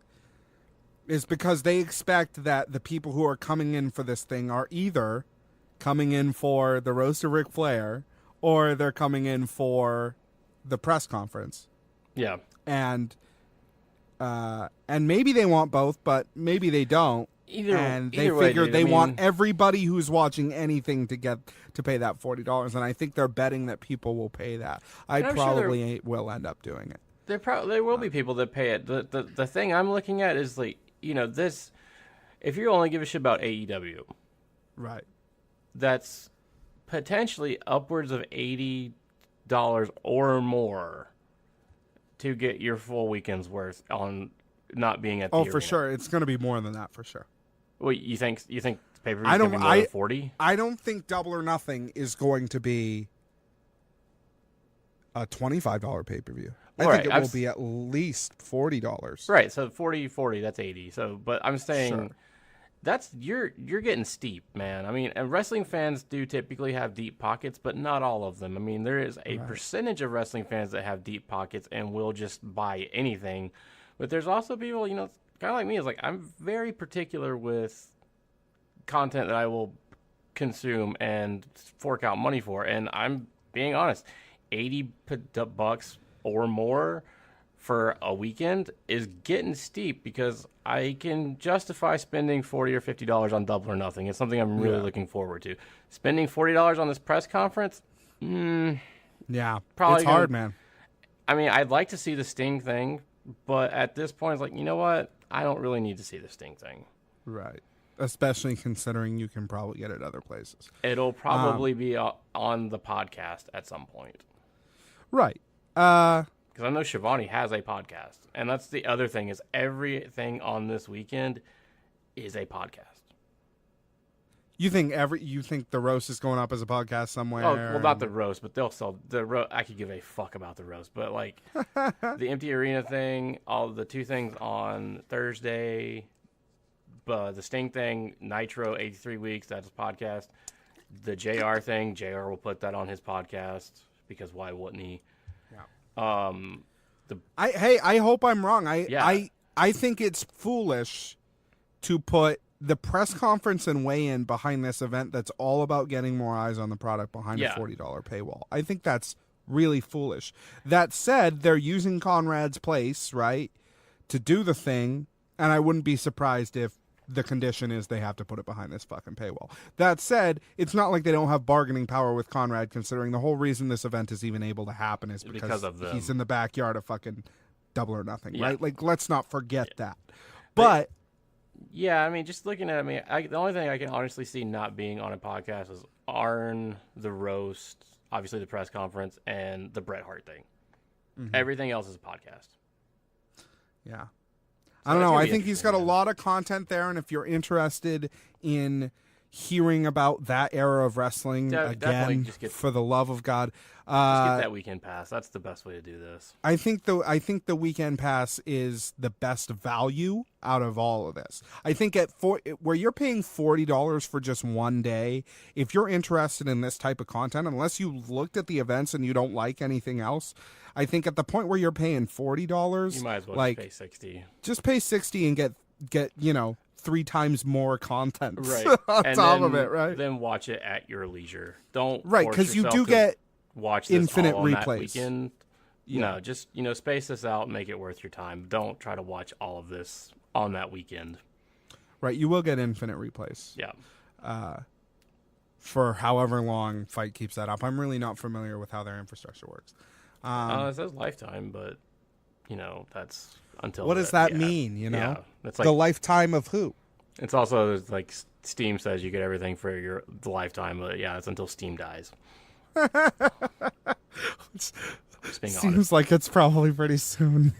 is because they expect that the people who are coming in for this thing are either coming in for the roast of Ric Flair or they're coming in for the press conference. Yeah. And maybe they want both, but maybe they don't. They way, figure dude. they want everybody who's watching anything to pay that $40, and I think they're betting that people will pay that. I probably will end up doing it. There will be people that pay it. The thing I'm looking at is like, this. If you only give a shit about AEW, Right. that's potentially upwards of $80 or more to get your full weekend's worth on not being at the arena. For sure. It's going to be more than that for sure. Well, you think pay-per-view is I going don't. to be more than 40? I don't think Double or Nothing is going to be a $25 pay-per-view. I think it will be at least $40. Right. So 40, that's 80. So, but I'm saying. Sure. That's you're getting steep, man. I mean, and wrestling fans do typically have deep pockets, but not all of them. I mean, there is a percentage of wrestling fans that have deep pockets and will just buy anything. But there's also people, kind of like me, is like I'm very particular with content that I will consume and fork out money for. And I'm being honest, $80 or more for a weekend is getting steep because I can justify spending $40 or $50 on Double or Nothing. It's something I'm really looking forward to. Spending $40 on this press conference, yeah, probably it's hard, man. I mean, I'd like to see the Sting thing, but at this point, it's like, you know what? I don't really need to see the Sting thing. Right. Especially considering you can probably get it other places. It'll probably be on the podcast at some point. Right. Because I know Shivani has a podcast. And that's the other thing is everything on this weekend is a podcast. You think the roast is going up as a podcast somewhere? Oh, well, not the roast, but they'll sell the roast. I could give a fuck about the roast, but like the empty arena thing, all the two things on Thursday, the Sting thing, Nitro 83 weeks, that's a podcast. The JR thing, JR will put that on his podcast because why wouldn't he? Yeah. I hope I'm wrong. I think it's foolish to put the press conference and weigh-in behind this event that's all about getting more eyes on the product behind a $40 paywall. I think that's really foolish. That said, they're using Conrad's place, right, to do the thing, and I wouldn't be surprised if the condition is they have to put it behind this fucking paywall. That said, it's not like they don't have bargaining power with Conrad, considering the whole reason this event is even able to happen is because of them. He's in the backyard of fucking Double or Nothing, right? Like, let's not forget that. But yeah, I mean, just looking at the only thing I can honestly see not being on a podcast is Arn, the roast, obviously the press conference, and the Bret Hart thing. Mm-hmm. Everything else is a podcast. Yeah. I don't know. I think he's got a lot of content there, and if you're interested in hearing about that era of wrestling again, for the love of God, just get that weekend pass. That's the best way to do this. I think the weekend pass is the best value out of all of this. I think where you're paying $40 for just one day, if you're interested in this type of content, unless you looked at the events and you don't like anything else, I think at the point where you're paying $40, you might as well just pay $60. Just pay $60 and get 3 times more content on top of it, right? Then watch it at your leisure. Don't because you do get watch this infinite all replays. On that weekend. No, just space this out, and make it worth your time. Don't try to watch all of this on that weekend. Right, you will get infinite replays. Yeah. For however long Fight keeps that up. I'm really not familiar with how their infrastructure works. It says lifetime, but that's until. What does that mean? Yeah, it's like the lifetime of who? It's also like Steam says you get everything for the lifetime, but yeah, it's until Steam dies. Seems like it's probably pretty soon.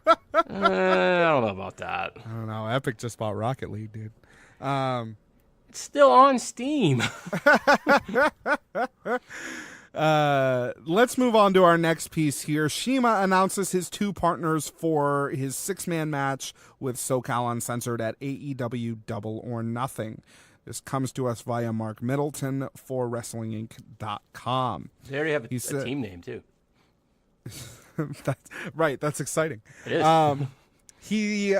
I don't know about that. I don't know. Epic just bought Rocket League, dude. It's still on Steam. Let's move on to our next piece here. Shima announces his 2 partners for his 6-man match with SoCal Uncensored at AEW Double or Nothing. This comes to us via Mark Middleton for WrestlingInc.com. They already have a team name, too. That's exciting. It is. He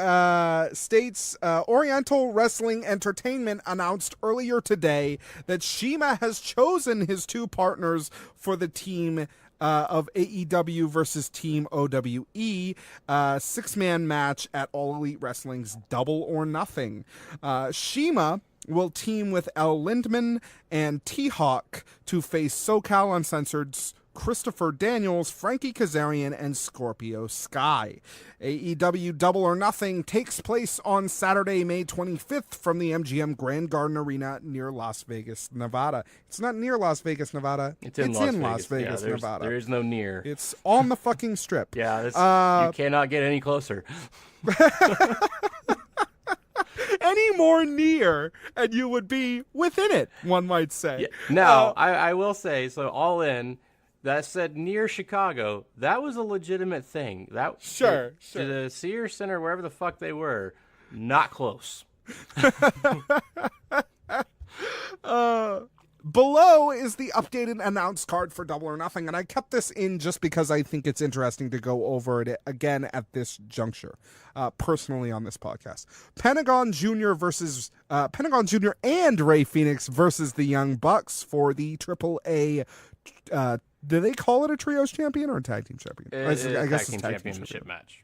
states Oriental Wrestling Entertainment announced earlier today that CIMA has chosen his two partners for the team of AEW versus Team OWE, 6-man match at All Elite Wrestling's Double or Nothing. CIMA will team with L. Lindman and T-Hawk to face SoCal Uncensored's Christopher Daniels, Frankie Kazarian, and Scorpio Sky. AEW Double or Nothing takes place on Saturday, May 25th from the MGM Grand Garden Arena near Las Vegas, Nevada. It's not near Las Vegas, Nevada. It's in Las Vegas, Nevada. There is no near. It's on the fucking strip. Yeah, you cannot get any closer. Any more near, and you would be within it, one might say. Yeah. Now, I will say, so All In, that said near Chicago, that was a legitimate thing. Sure. To the Sears Center, wherever the fuck they were, not close. Below is the updated announce card for Double or Nothing, and I kept this in just because I think it's interesting to go over it again at this juncture, personally on this podcast. Pentagon Jr. and Ray Phoenix versus the Young Bucks for the AAA. Do they call it a trios champion or a tag team champion? I guess it's tag team championship match.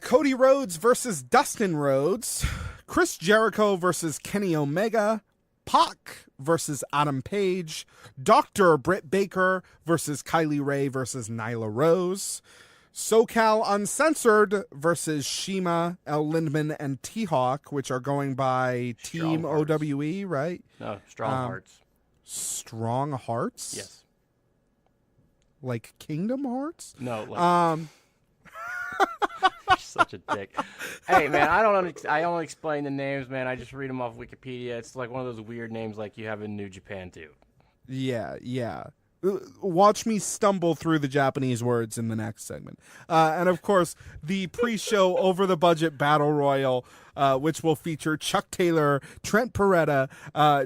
Cody Rhodes versus Dustin Rhodes. Chris Jericho versus Kenny Omega. Pac versus Adam Page. Dr. Britt Baker versus Kylie Ray versus Nyla Rose. SoCal Uncensored versus CIMA, L. Lindman, and T-Hawk, which are going by Team OWE, right? No, Strong Hearts. Strong Hearts? Yes. Like Kingdom Hearts? No. You're such a dick. Hey, man, I don't explain the names, man. I just read them off Wikipedia. It's like one of those weird names like you have in New Japan, too. Yeah. Watch me stumble through the Japanese words in the next segment. And, of course, the pre-show over-the-budget Battle Royal, which will feature Chuck Taylor, Trent Beretta,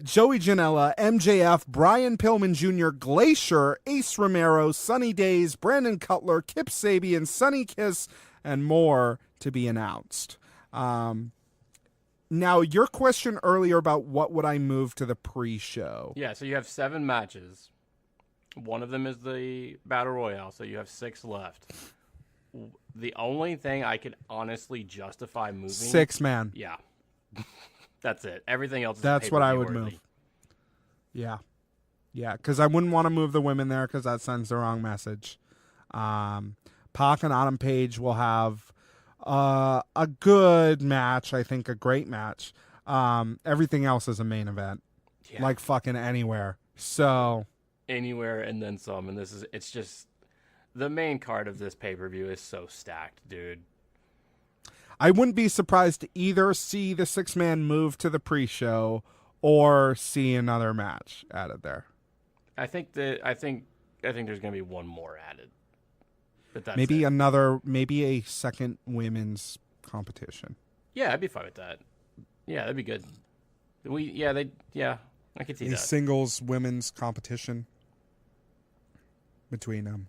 Joey Janela, MJF, Brian Pillman Jr., Glacier, Ace Romero, Sunny Days, Brandon Cutler, Kip Sabian, Sunny Kiss, and more to be announced. Now, your question earlier about what would I move to the pre-show. Yeah, so you have 7 matches. One of them is the Battle Royale, so you have 6 left. The only thing I could honestly justify moving... 6-man. Yeah. That's it. Everything else is That's what I would worthy. move. Yeah, because I wouldn't want to move the women there because that sends the wrong message. Pac and Adam Page will have a good match, I think a great match. Everything else is a main event. Yeah. Like fucking anywhere. So... Anywhere and then some, and it's just the main card of this pay-per-view is so stacked, dude. I wouldn't be surprised to either see the 6-man move to the pre-show or see another match added there. I think there's going to be one more added. But that's maybe it. Maybe a second women's competition. Yeah, I'd be fine with that. Yeah, that'd be good. I could see a that. Singles women's competition between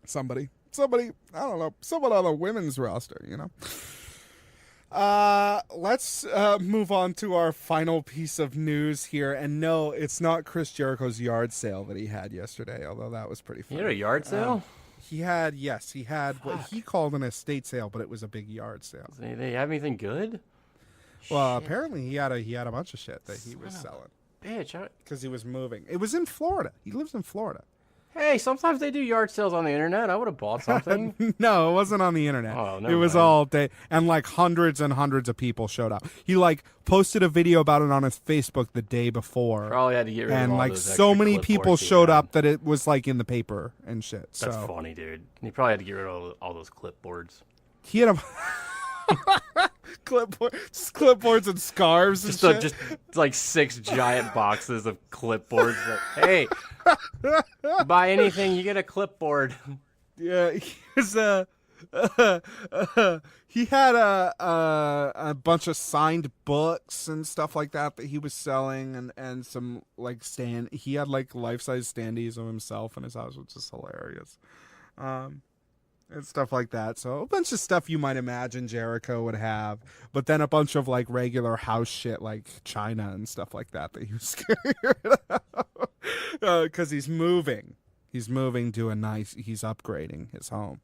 somebody, I don't know, someone on the women's roster, you know. Let's move on to our final piece of news here. And no, it's not Chris Jericho's yard sale that he had yesterday, although that was pretty funny. You had a yard sale? He had what he called an estate sale, but it was a big yard sale. Did they have anything good? Well, apparently he had a bunch of shit that he was selling. Bitch, because he was moving. It was in Florida. He lives in Florida. Hey, sometimes they do yard sales on the internet. I would have bought something. No, it wasn't on the internet. Oh, it was all day, and like hundreds and hundreds of people showed up. He like posted a video about it on his Facebook the day before. Probably had to get rid of and all like those so extra many people clipboards he showed had. up that it was like in the paper and shit. That's so funny, dude. He probably had to get rid of all those clipboards. he had a clipboards and scarves and shit. Just like 6 giant boxes of clipboards. Hey, buy anything, you get a clipboard. Yeah, he had a bunch of signed books and stuff like that he was selling, and some like he had like life-size standees of himself in his house, which is hilarious. and stuff like that. So a bunch of stuff you might imagine Jericho would have, but then a bunch of like regular house shit like China and stuff like that he was scared of. Because he's moving. He's moving to he's upgrading his home.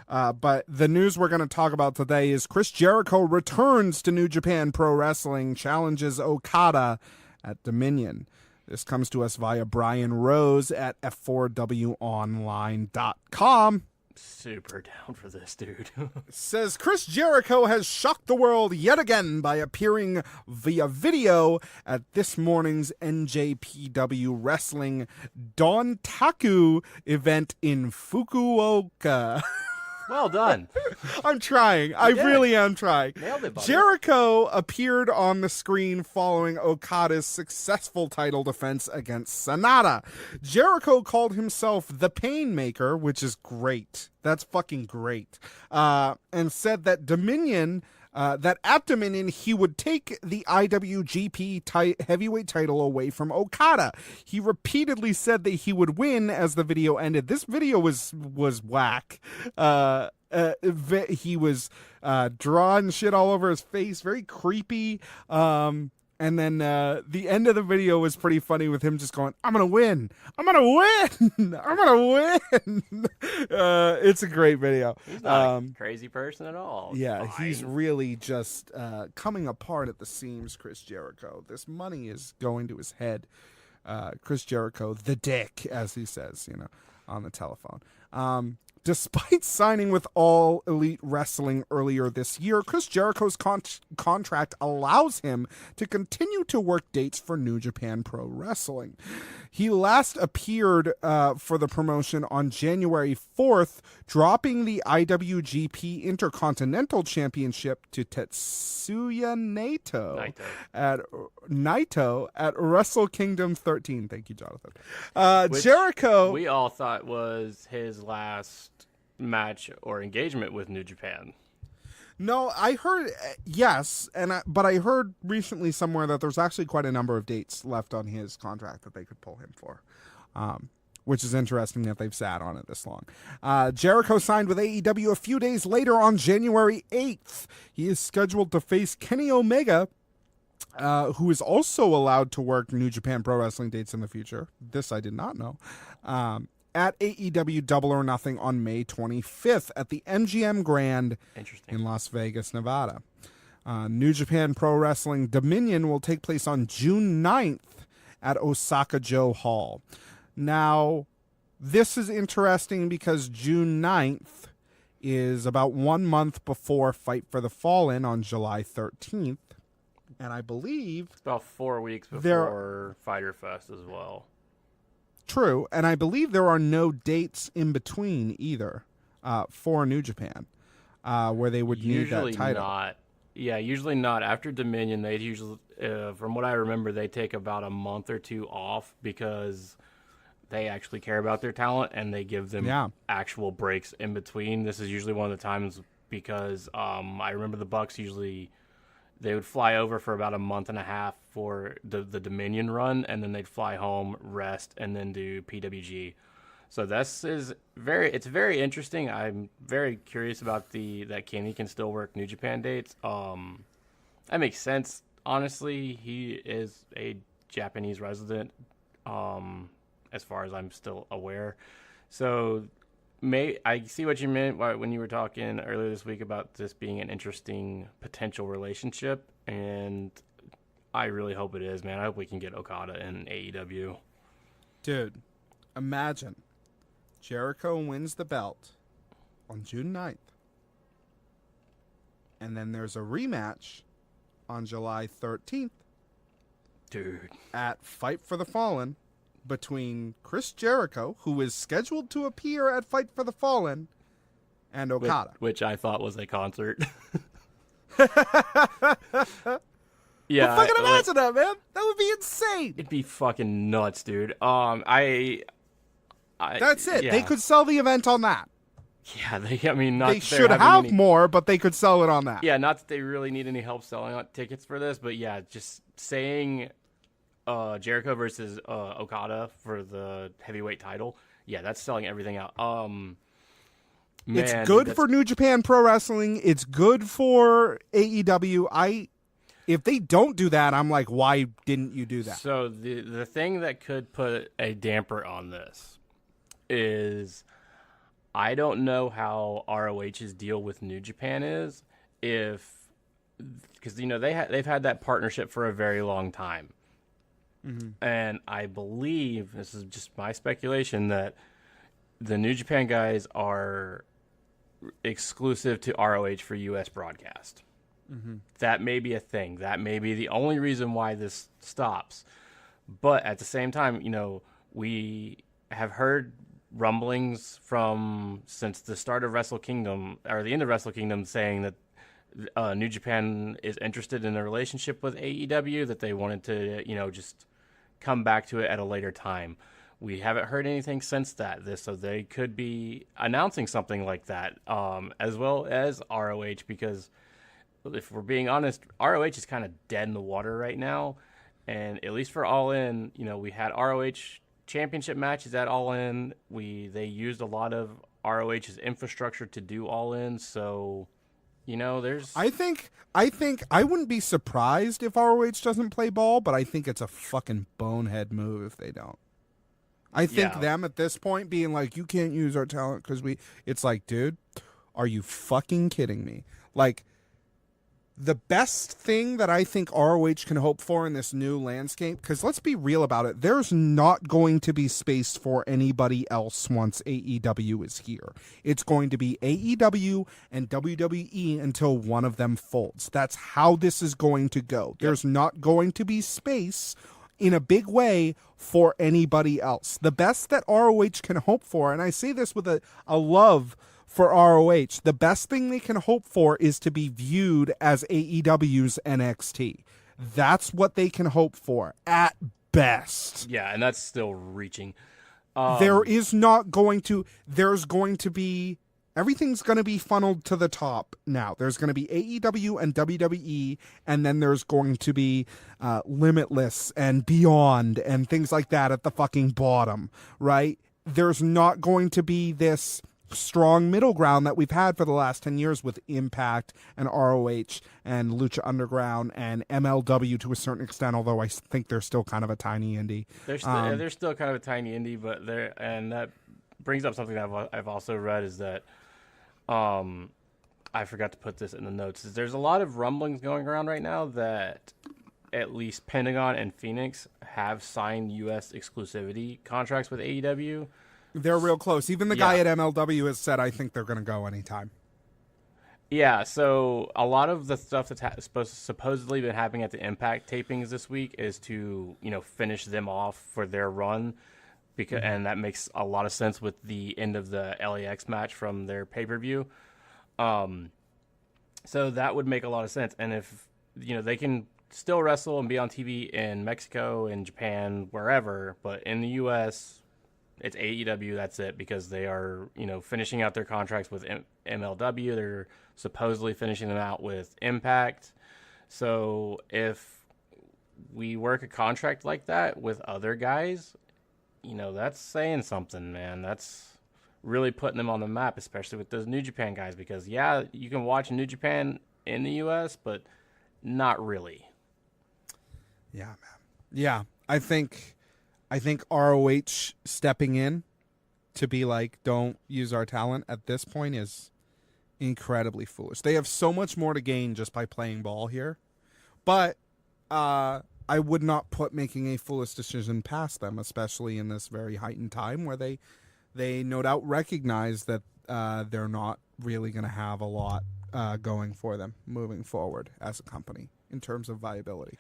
But the news we're going to talk about today is Chris Jericho returns to New Japan Pro Wrestling, challenges Okada at Dominion. This comes to us via Brian Rose at f4wonline.com. Super down for this, dude. Says Chris Jericho has shocked the world yet again by appearing via video at this morning's NJPW Wrestling Dontaku event in Fukuoka. Well done. I'm trying. I really am trying. Nailed it, buddy. Jericho appeared on the screen following Okada's successful title defense against Sanada. Jericho called himself the Painmaker, which is great. That's fucking great. And said that that at Dominion he would take the IWGP heavyweight title away from Okada. He repeatedly said that he would win as the video ended. This video was whack. He was drawing shit all over his face, very creepy. And then the end of the video was pretty funny with him just going, I'm going to win. I'm going to win. I'm going to win. It's a great video. He's not a crazy person at all. Yeah, Fine. he's really just coming apart at the seams, Chris Jericho. This money is going to his head. Chris Jericho, the dick, as he says, on the telephone. Despite signing with All Elite Wrestling earlier this year, Chris Jericho's contract allows him to continue to work dates for New Japan Pro Wrestling. He last appeared for the promotion on January 4th, dropping the IWGP Intercontinental Championship to Tetsuya Naito at Wrestle Kingdom 13. Thank you, Jonathan. Which Jericho... we all thought was his last match or engagement with New Japan. No, I heard yes, but I heard recently somewhere that there's actually quite a number of dates left on his contract that they could pull him for, which is interesting that they've sat on it this long. Jericho signed with AEW a few days later on January 8th. He is scheduled to face Kenny Omega, who is also allowed to work New Japan Pro Wrestling dates in the future. This I did not know. At AEW Double or Nothing on May 25th at the MGM Grand in Las Vegas, Nevada. New Japan Pro Wrestling Dominion will take place on June 9th at Osaka-jo Hall. Now, this is interesting because June 9th is about 1 month before Fight for the Fallen on July 13th. And I believe... It's about 4 weeks before Fyter Fest as well. True, and I believe there are no dates in between either for New Japan where they would need that title. Usually not. After Dominion, they usually, from what I remember, they take about a month or two off because they actually care about their talent and they give them actual breaks in between. This is usually one of the times because I remember the Bucks usually... They would fly over for about a month and a half for the Dominion run, and then they'd fly home, rest, and then do PWG. So it's very interesting. I'm very curious about that Kenny can still work New Japan dates. That makes sense. Honestly, he is a Japanese resident, as far as I'm still aware. So I see what you meant when you were talking earlier this week about this being an interesting potential relationship, and I really hope it is, man. I hope we can get Okada in AEW. Dude, imagine Jericho wins the belt on June 9th, and then there's a rematch on July 13th. Dude. At Fight for the Fallen, between Chris Jericho, who is scheduled to appear at Fight for the Fallen, and Okada. Which I thought was a concert. Yeah. Well, fucking imagine that, man. That would be insane. It'd be fucking nuts, dude. That's it. Yeah. They could sell the event on that. Yeah, they should have more, but they could sell it on that. Yeah, not that they really need any help selling tickets for this, but yeah, just saying Jericho versus Okada for the heavyweight title Yeah, that's selling everything out. It's Man, good that's- for New Japan Pro Wrestling. It's good for AEW. If they don't do that, I'm like, why didn't you do that? So the thing that could put a damper on this is I don't know how ROH's deal with New Japan is, because they've had that partnership for a very long time, and I believe, this is just my speculation, that the New Japan guys are exclusive to ROH for U.S. broadcast. That may be a thing. That may be the only reason why this stops. But at the same time, we have heard rumblings since the start of Wrestle Kingdom, or the end of Wrestle Kingdom, saying that New Japan is interested in a relationship with AEW, that they wanted to, just come back to it at a later time. We haven't heard anything since that. So they could be announcing something like that, as well as ROH, because if we're being honest, ROH is kind of dead in the water right now. And at least for All In, we had ROH championship matches at All In. They used a lot of ROH's infrastructure to do All In. So, there's... I think I wouldn't be surprised if ROH doesn't play ball, but I think it's a fucking bonehead move if they don't. I think them at this point being like, you can't use our talent because it's like, dude, are you fucking kidding me? Like, the best thing that I think ROH can hope for in this new landscape, because let's be real about it, there's not going to be space for anybody else once AEW is here. It's going to be AEW and WWE until one of them folds. That's how this is going to go. There's not going to be space in a big way for anybody else. The best that ROH can hope for, and I say this with a love for ROH, the best thing they can hope for is to be viewed as AEW's NXT. That's what they can hope for at best. Yeah, and that's still reaching. There's going to be, everything's going to be funneled to the top now. There's going to be AEW and WWE, and then there's going to be Limitless and Beyond and things like that at the fucking bottom, right? There's not going to be this strong middle ground that we've had for the last 10 years with Impact and ROH and Lucha Underground and MLW to a certain extent, although I think they're still kind of a tiny indie. They're still kind of a tiny indie, but and that brings up something that I've also read, is that I forgot to put this in the notes, is there's a lot of rumblings going around right now that at least Pentagon and Phoenix have signed U.S. exclusivity contracts with AEW. They're real close. Even the guy at MLW has said, I think they're going to go anytime. Yeah, so a lot of the stuff that's supposedly been happening at the Impact tapings this week is to, finish them off for their run, and that makes a lot of sense with the end of the LAX match from their pay-per-view. So that would make a lot of sense. And if, they can still wrestle and be on TV in Mexico and Japan, wherever, but in the U.S., it's AEW, that's it, because they are, finishing out their contracts with MLW. They're supposedly finishing them out with Impact. So if we work a contract like that with other guys, that's saying something, man. That's really putting them on the map, especially with those New Japan guys, because, you can watch New Japan in the U.S., but not really. Yeah, man. Yeah, I think ROH stepping in to be like, don't use our talent at this point is incredibly foolish. They have so much more to gain just by playing ball here. But I would not put making a foolish decision past them, especially in this very heightened time where they no doubt recognize that they're not really going to have a lot going for them moving forward as a company in terms of viability.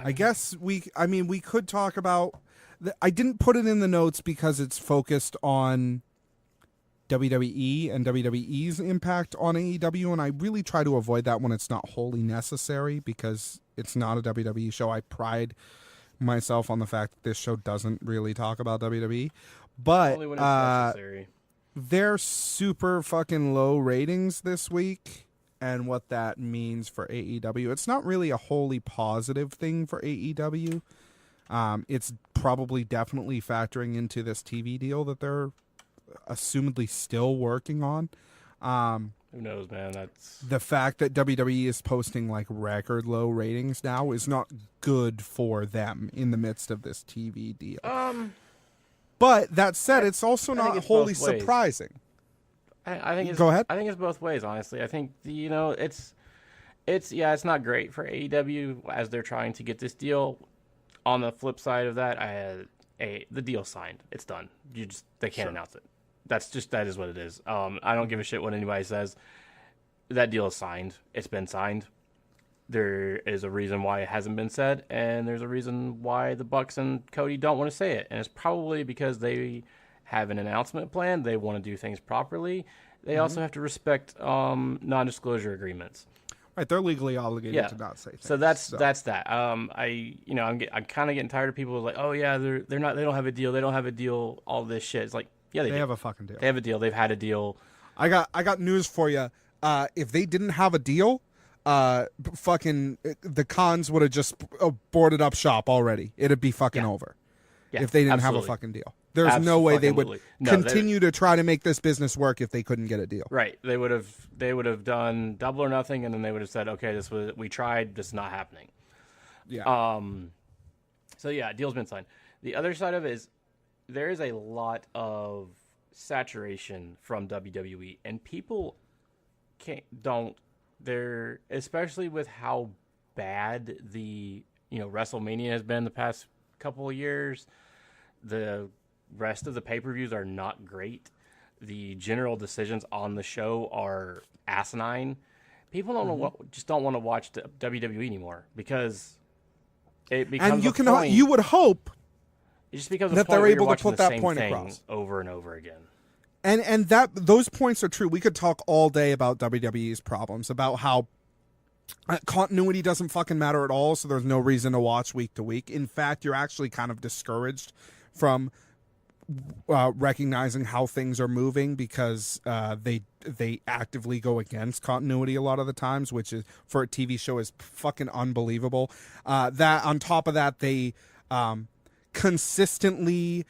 I guess we could talk about... I didn't put it in the notes because it's focused on WWE and WWE's impact on AEW, and I really try to avoid that when it's not wholly necessary because it's not a WWE show. I pride myself on the fact that this show doesn't really talk about WWE, but only when it's necessary. They're super fucking low ratings this week. And what that means for AEW. It's not really a wholly positive thing for AEW. It's probably definitely factoring into this TV deal that they're assumedly still working on. Who knows, man? That's The fact that WWE is posting like record low ratings now is not good for them in the midst of this TV deal. But that said, it's also think not it's wholly both ways. surprising. I think it's, Go ahead. I think it's both ways, honestly. I think it's not great for AEW as they're trying to get this deal. On the flip side of that, the deal signed. It's done. They can't announce it. That is what it is. I don't give a shit what anybody says. That deal is signed. It's been signed. There is a reason why it hasn't been said, and there's a reason why the Bucks and Cody don't want to say it. And it's probably because they have an announcement plan. They want to do things properly. They also have to respect non-disclosure agreements. Right, they're legally obligated to not say things. So that's that. I'm kind of getting tired of people like, oh yeah, they don't have a deal. They don't have a deal. All this shit. It's like, yeah, they do. have a fucking deal. They have a deal. They've had a deal. I got news for you. If they didn't have a deal, fucking the cons would have just boarded up shop already. It'd be fucking over. Yeah, if they didn't absolutely. have a fucking deal. There's no way they would No, continue to try to make this business work if they couldn't get a deal. Right. They would have done double or nothing, and then they would have said, okay, we tried, this is not happening. Yeah. So yeah, deal's been signed. The other side of it is there is a lot of saturation from WWE, and people especially with how bad the WrestleMania has been the past couple of years. The rest of the pay-per-views are not great. The general decisions on the show are asinine. People just don't want to watch WWE anymore because it becomes you would hope it just becomes that a point they're able to watching put the that same point thing across over and over again. And that those points are true. We could talk all day about WWE's problems, about how continuity doesn't fucking matter at all, so there's no reason to watch week to week. In fact, you're actually kind of discouraged from recognizing how things are moving because they actively go against continuity a lot of the times, which is for a TV show is fucking unbelievable. That on top of that, they consistently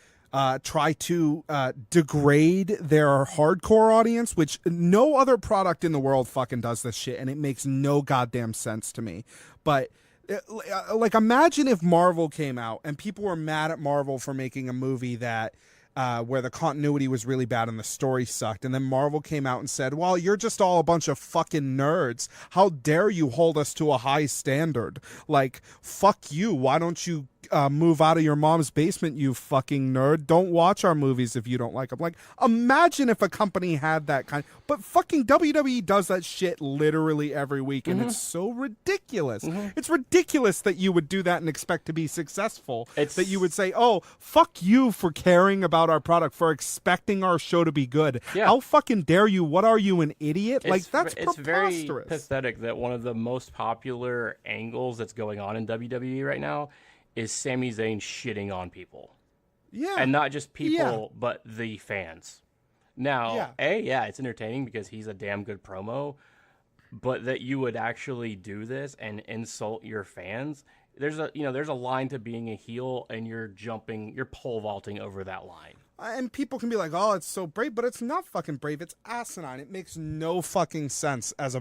try to degrade their hardcore audience, which no other product in the world fucking does this shit, and it makes no goddamn sense to me. But like, imagine if Marvel came out and people were mad at Marvel for making a movie that where the continuity was really bad and the story sucked, and then Marvel came out and said, well, you're just all a bunch of fucking nerds. How dare you hold us to a high standard? Like, fuck you. Why don't you move out of your mom's basement, you fucking nerd? Don't watch our movies if you don't like them. Like, imagine if a company had that kind. But fucking WWE does that shit literally every week, and it's so ridiculous. It's ridiculous that you would do that and expect to be successful. That you would say, oh, fuck you for caring about our product, for expecting our show to be good. Yeah. How fucking dare you? What are you, an idiot? Like, that's it's preposterous. very pathetic that one of the most popular angles that's going on in WWE right now is Sami Zayn shitting on people. Yeah. And not just people, but the fans. Now, it's entertaining because he's a damn good promo, but that you would actually do this and insult your fans, there's a line to being a heel, and you're pole vaulting over that line. And people can be like, oh, it's so brave, but it's not fucking brave. It's asinine. It makes no fucking sense as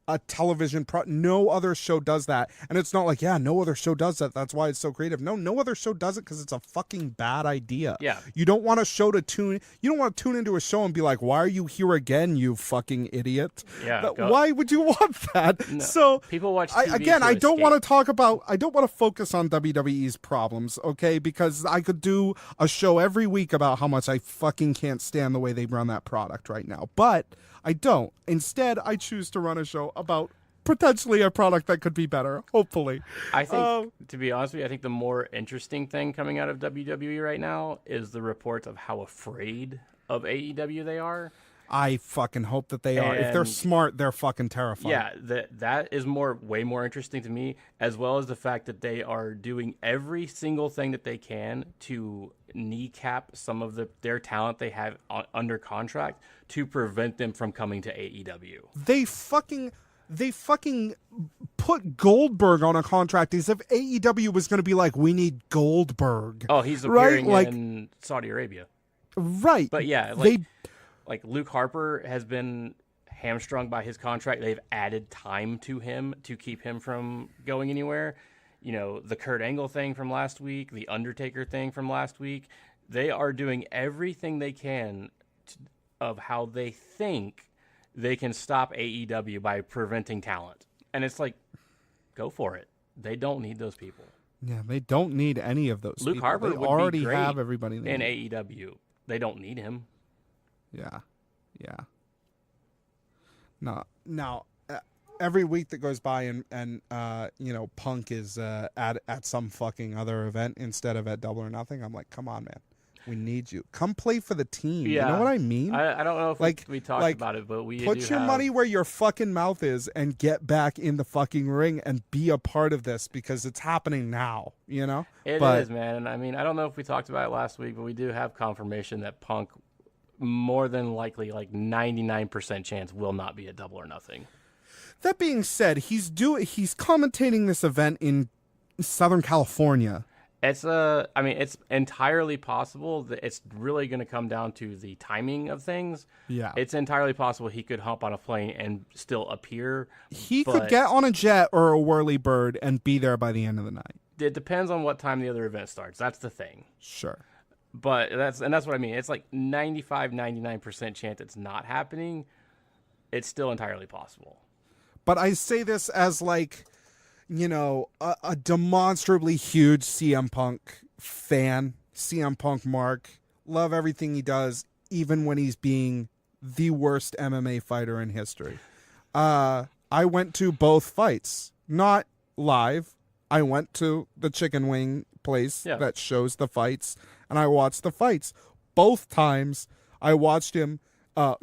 a television no other show does that. And it's not like, no other show does that, that's why it's so creative. No other show does it because it's a fucking bad idea. Yeah. You don't want you don't want to tune into a show and be like, why are you here again, you fucking idiot? Yeah. Why would you want that? No. So people watch TV I don't want to focus on WWE's problems, okay? Because I could do a show every week about how much I fucking can't stand the way they run that product right now. But I don't. Instead, I choose to run a show about potentially a product that could be better, hopefully. I think, to be honest with you, I think the more interesting thing coming out of WWE right now is the reports of how afraid of AEW they are. I fucking hope that they are. If they're smart, they're fucking terrifying. Yeah, that is way more interesting to me, as well as the fact that they are doing every single thing that they can to kneecap some of their talent they have under contract to prevent them from coming to AEW. They fucking they fucking put Goldberg on a contract as if AEW was going to be like, we need Goldberg. Oh, he's right? appearing Like, in Saudi Arabia. Right. But yeah, like Luke Harper has been hamstrung by his contract. They've added time to him to keep him from going anywhere. You know, the Kurt Angle thing from last week, the Undertaker thing from last week. They are doing everything they can of how they think they can stop AEW by preventing talent. And it's like, go for it. They don't need those people. Yeah, they don't need any of those Luke people. Harper they would already be great have everybody they in need. AEW. They don't need him. Yeah. Now, every week that goes by and Punk is at some fucking other event instead of at Double or Nothing, I'm like, come on, man. We need you. Come play for the team. Yeah. You know what I mean? I don't know if we talked about it, but we put do your have... money where your fucking mouth is and get back in the fucking ring and be a part of this because it's happening now, you know? It is, man. And I mean, I don't know if we talked about it last week, but we do have confirmation that Punk more than likely, like 99% chance, will not be at Double or Nothing. That being said, he's commentating this event in Southern California. It's entirely possible that it's really going to come down to the timing of things. Yeah. It's entirely possible he could hop on a plane and still appear. He could get on a jet or a whirly bird and be there by the end of the night. It depends on what time the other event starts. That's the thing. Sure. But that's what I mean. It's like 99% chance it's not happening. It's still entirely possible. But I say this as like, a demonstrably huge CM Punk fan, CM Punk Mark. Love everything he does, even when he's being the worst MMA fighter in history. I went to both fights, not live. I went to the chicken wing place that shows the fights, and I watched the fights. Both times I watched him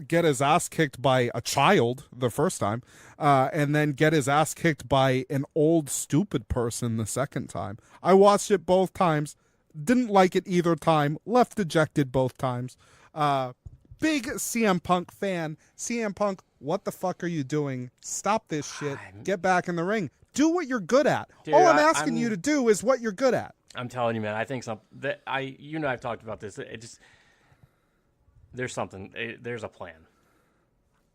get his ass kicked by a child the first time, and then get his ass kicked by an old stupid person the second time. I watched it both times, didn't like it either time, left dejected both times. Big CM Punk fan. CM Punk, what the fuck are you doing? Stop this shit. Get back in the ring. Do what you're good at. Dude, all I'm asking you to do is what you're good at. I'm telling you, man. I think I've talked about this. There's something. There's a plan.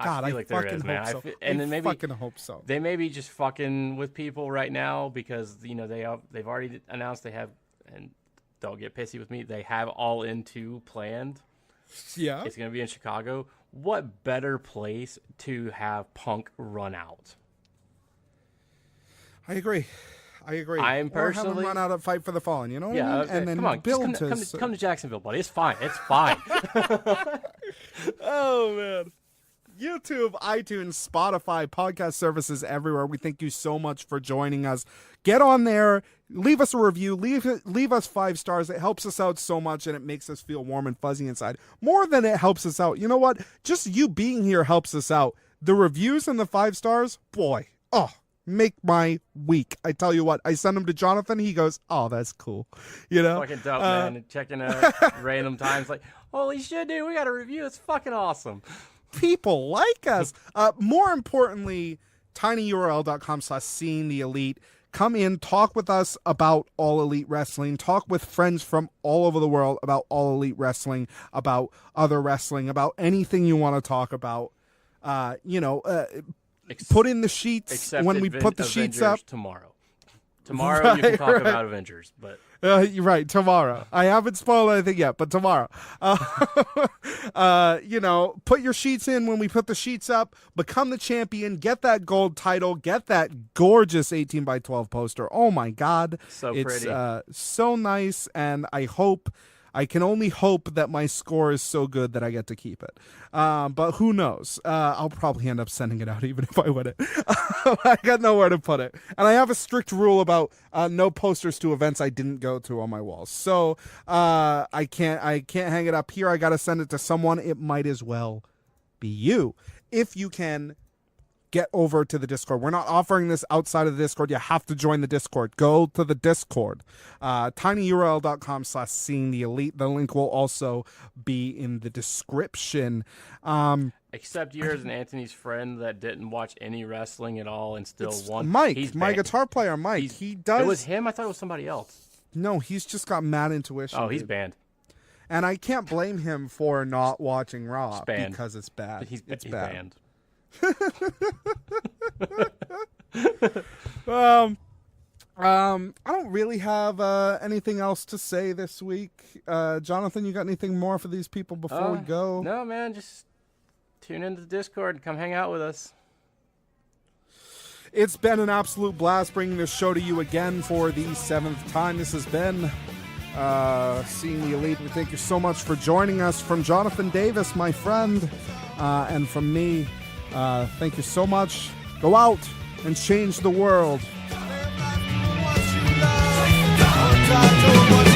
God, I feel like there is, man. Hope so. And then maybe fucking hope so. They may be just fucking with people right now because they've already announced they have, and don't get pissy with me. They have All In 2 planned. Yeah, it's gonna be in Chicago. What better place to have Punk run out? I agree. I'm personally or have him run out at Fight for the Fallen. You know what I mean? Okay. And then come on, build come to Jacksonville, buddy. It's fine. It's fine. Oh man. YouTube, iTunes, Spotify, podcast services everywhere. We thank you so much for joining us. Get on there, leave us a review, leave us 5 stars. It helps us out so much and it makes us feel warm and fuzzy inside. More than it helps us out. You know what? Just you being here helps us out. The reviews and the 5 stars, boy, make my week. I tell you what, I send them to Jonathan. He goes, "Oh, that's cool." Fucking dope, man. And checking out random times like, holy shit, dude, we got a review. It's fucking awesome. People like us. More importantly, tinyurl.com/seeing the elite. Come in, talk with us about All Elite Wrestling. Talk with friends from all over the world about All Elite Wrestling, about other wrestling, about anything you want to talk about. Put in the sheets when we put the sheets up. Tomorrow you can talk about Avengers, but you're right. Tomorrow, I haven't spoiled anything yet, but tomorrow, put your sheets in when we put the sheets up. Become the champion. Get that gold title. Get that gorgeous 18x12 poster. Oh my God, so it's pretty, so nice, and I can only hope that my score is so good that I get to keep it. But who knows? I'll probably end up sending it out even if I win it. I got nowhere to put it. And I have a strict rule about no posters to events I didn't go to on my walls. So I can't hang it up here. I got to send it to someone. It might as well be you. If you can, get over to the Discord. We're not offering this outside of the Discord. You have to join the Discord. Go to the Discord. tinyurl.com/seeing the elite. The link will also be in the description. Except yours and Anthony's friend that didn't watch any wrestling at all and still won. Mike, He's my banned. guitar player, Mike. He does. It was him? I thought it was somebody else. No, he's just got mad intuition. Oh, he's dude. banned. And I can't blame him for not watching Raw banned. because it's bad. He's it's banned. I don't really have anything else to say this week. Jonathan, you got anything more for these people before we go? No, man. Just tune into the Discord and come hang out with us. It's been an absolute blast bringing this show to you again for the 7th time. This has been Seeing the Elite. We thank you so much for joining us. From Jonathan Davis, my friend, and from me, thank you so much. Go out and change the world. What you love.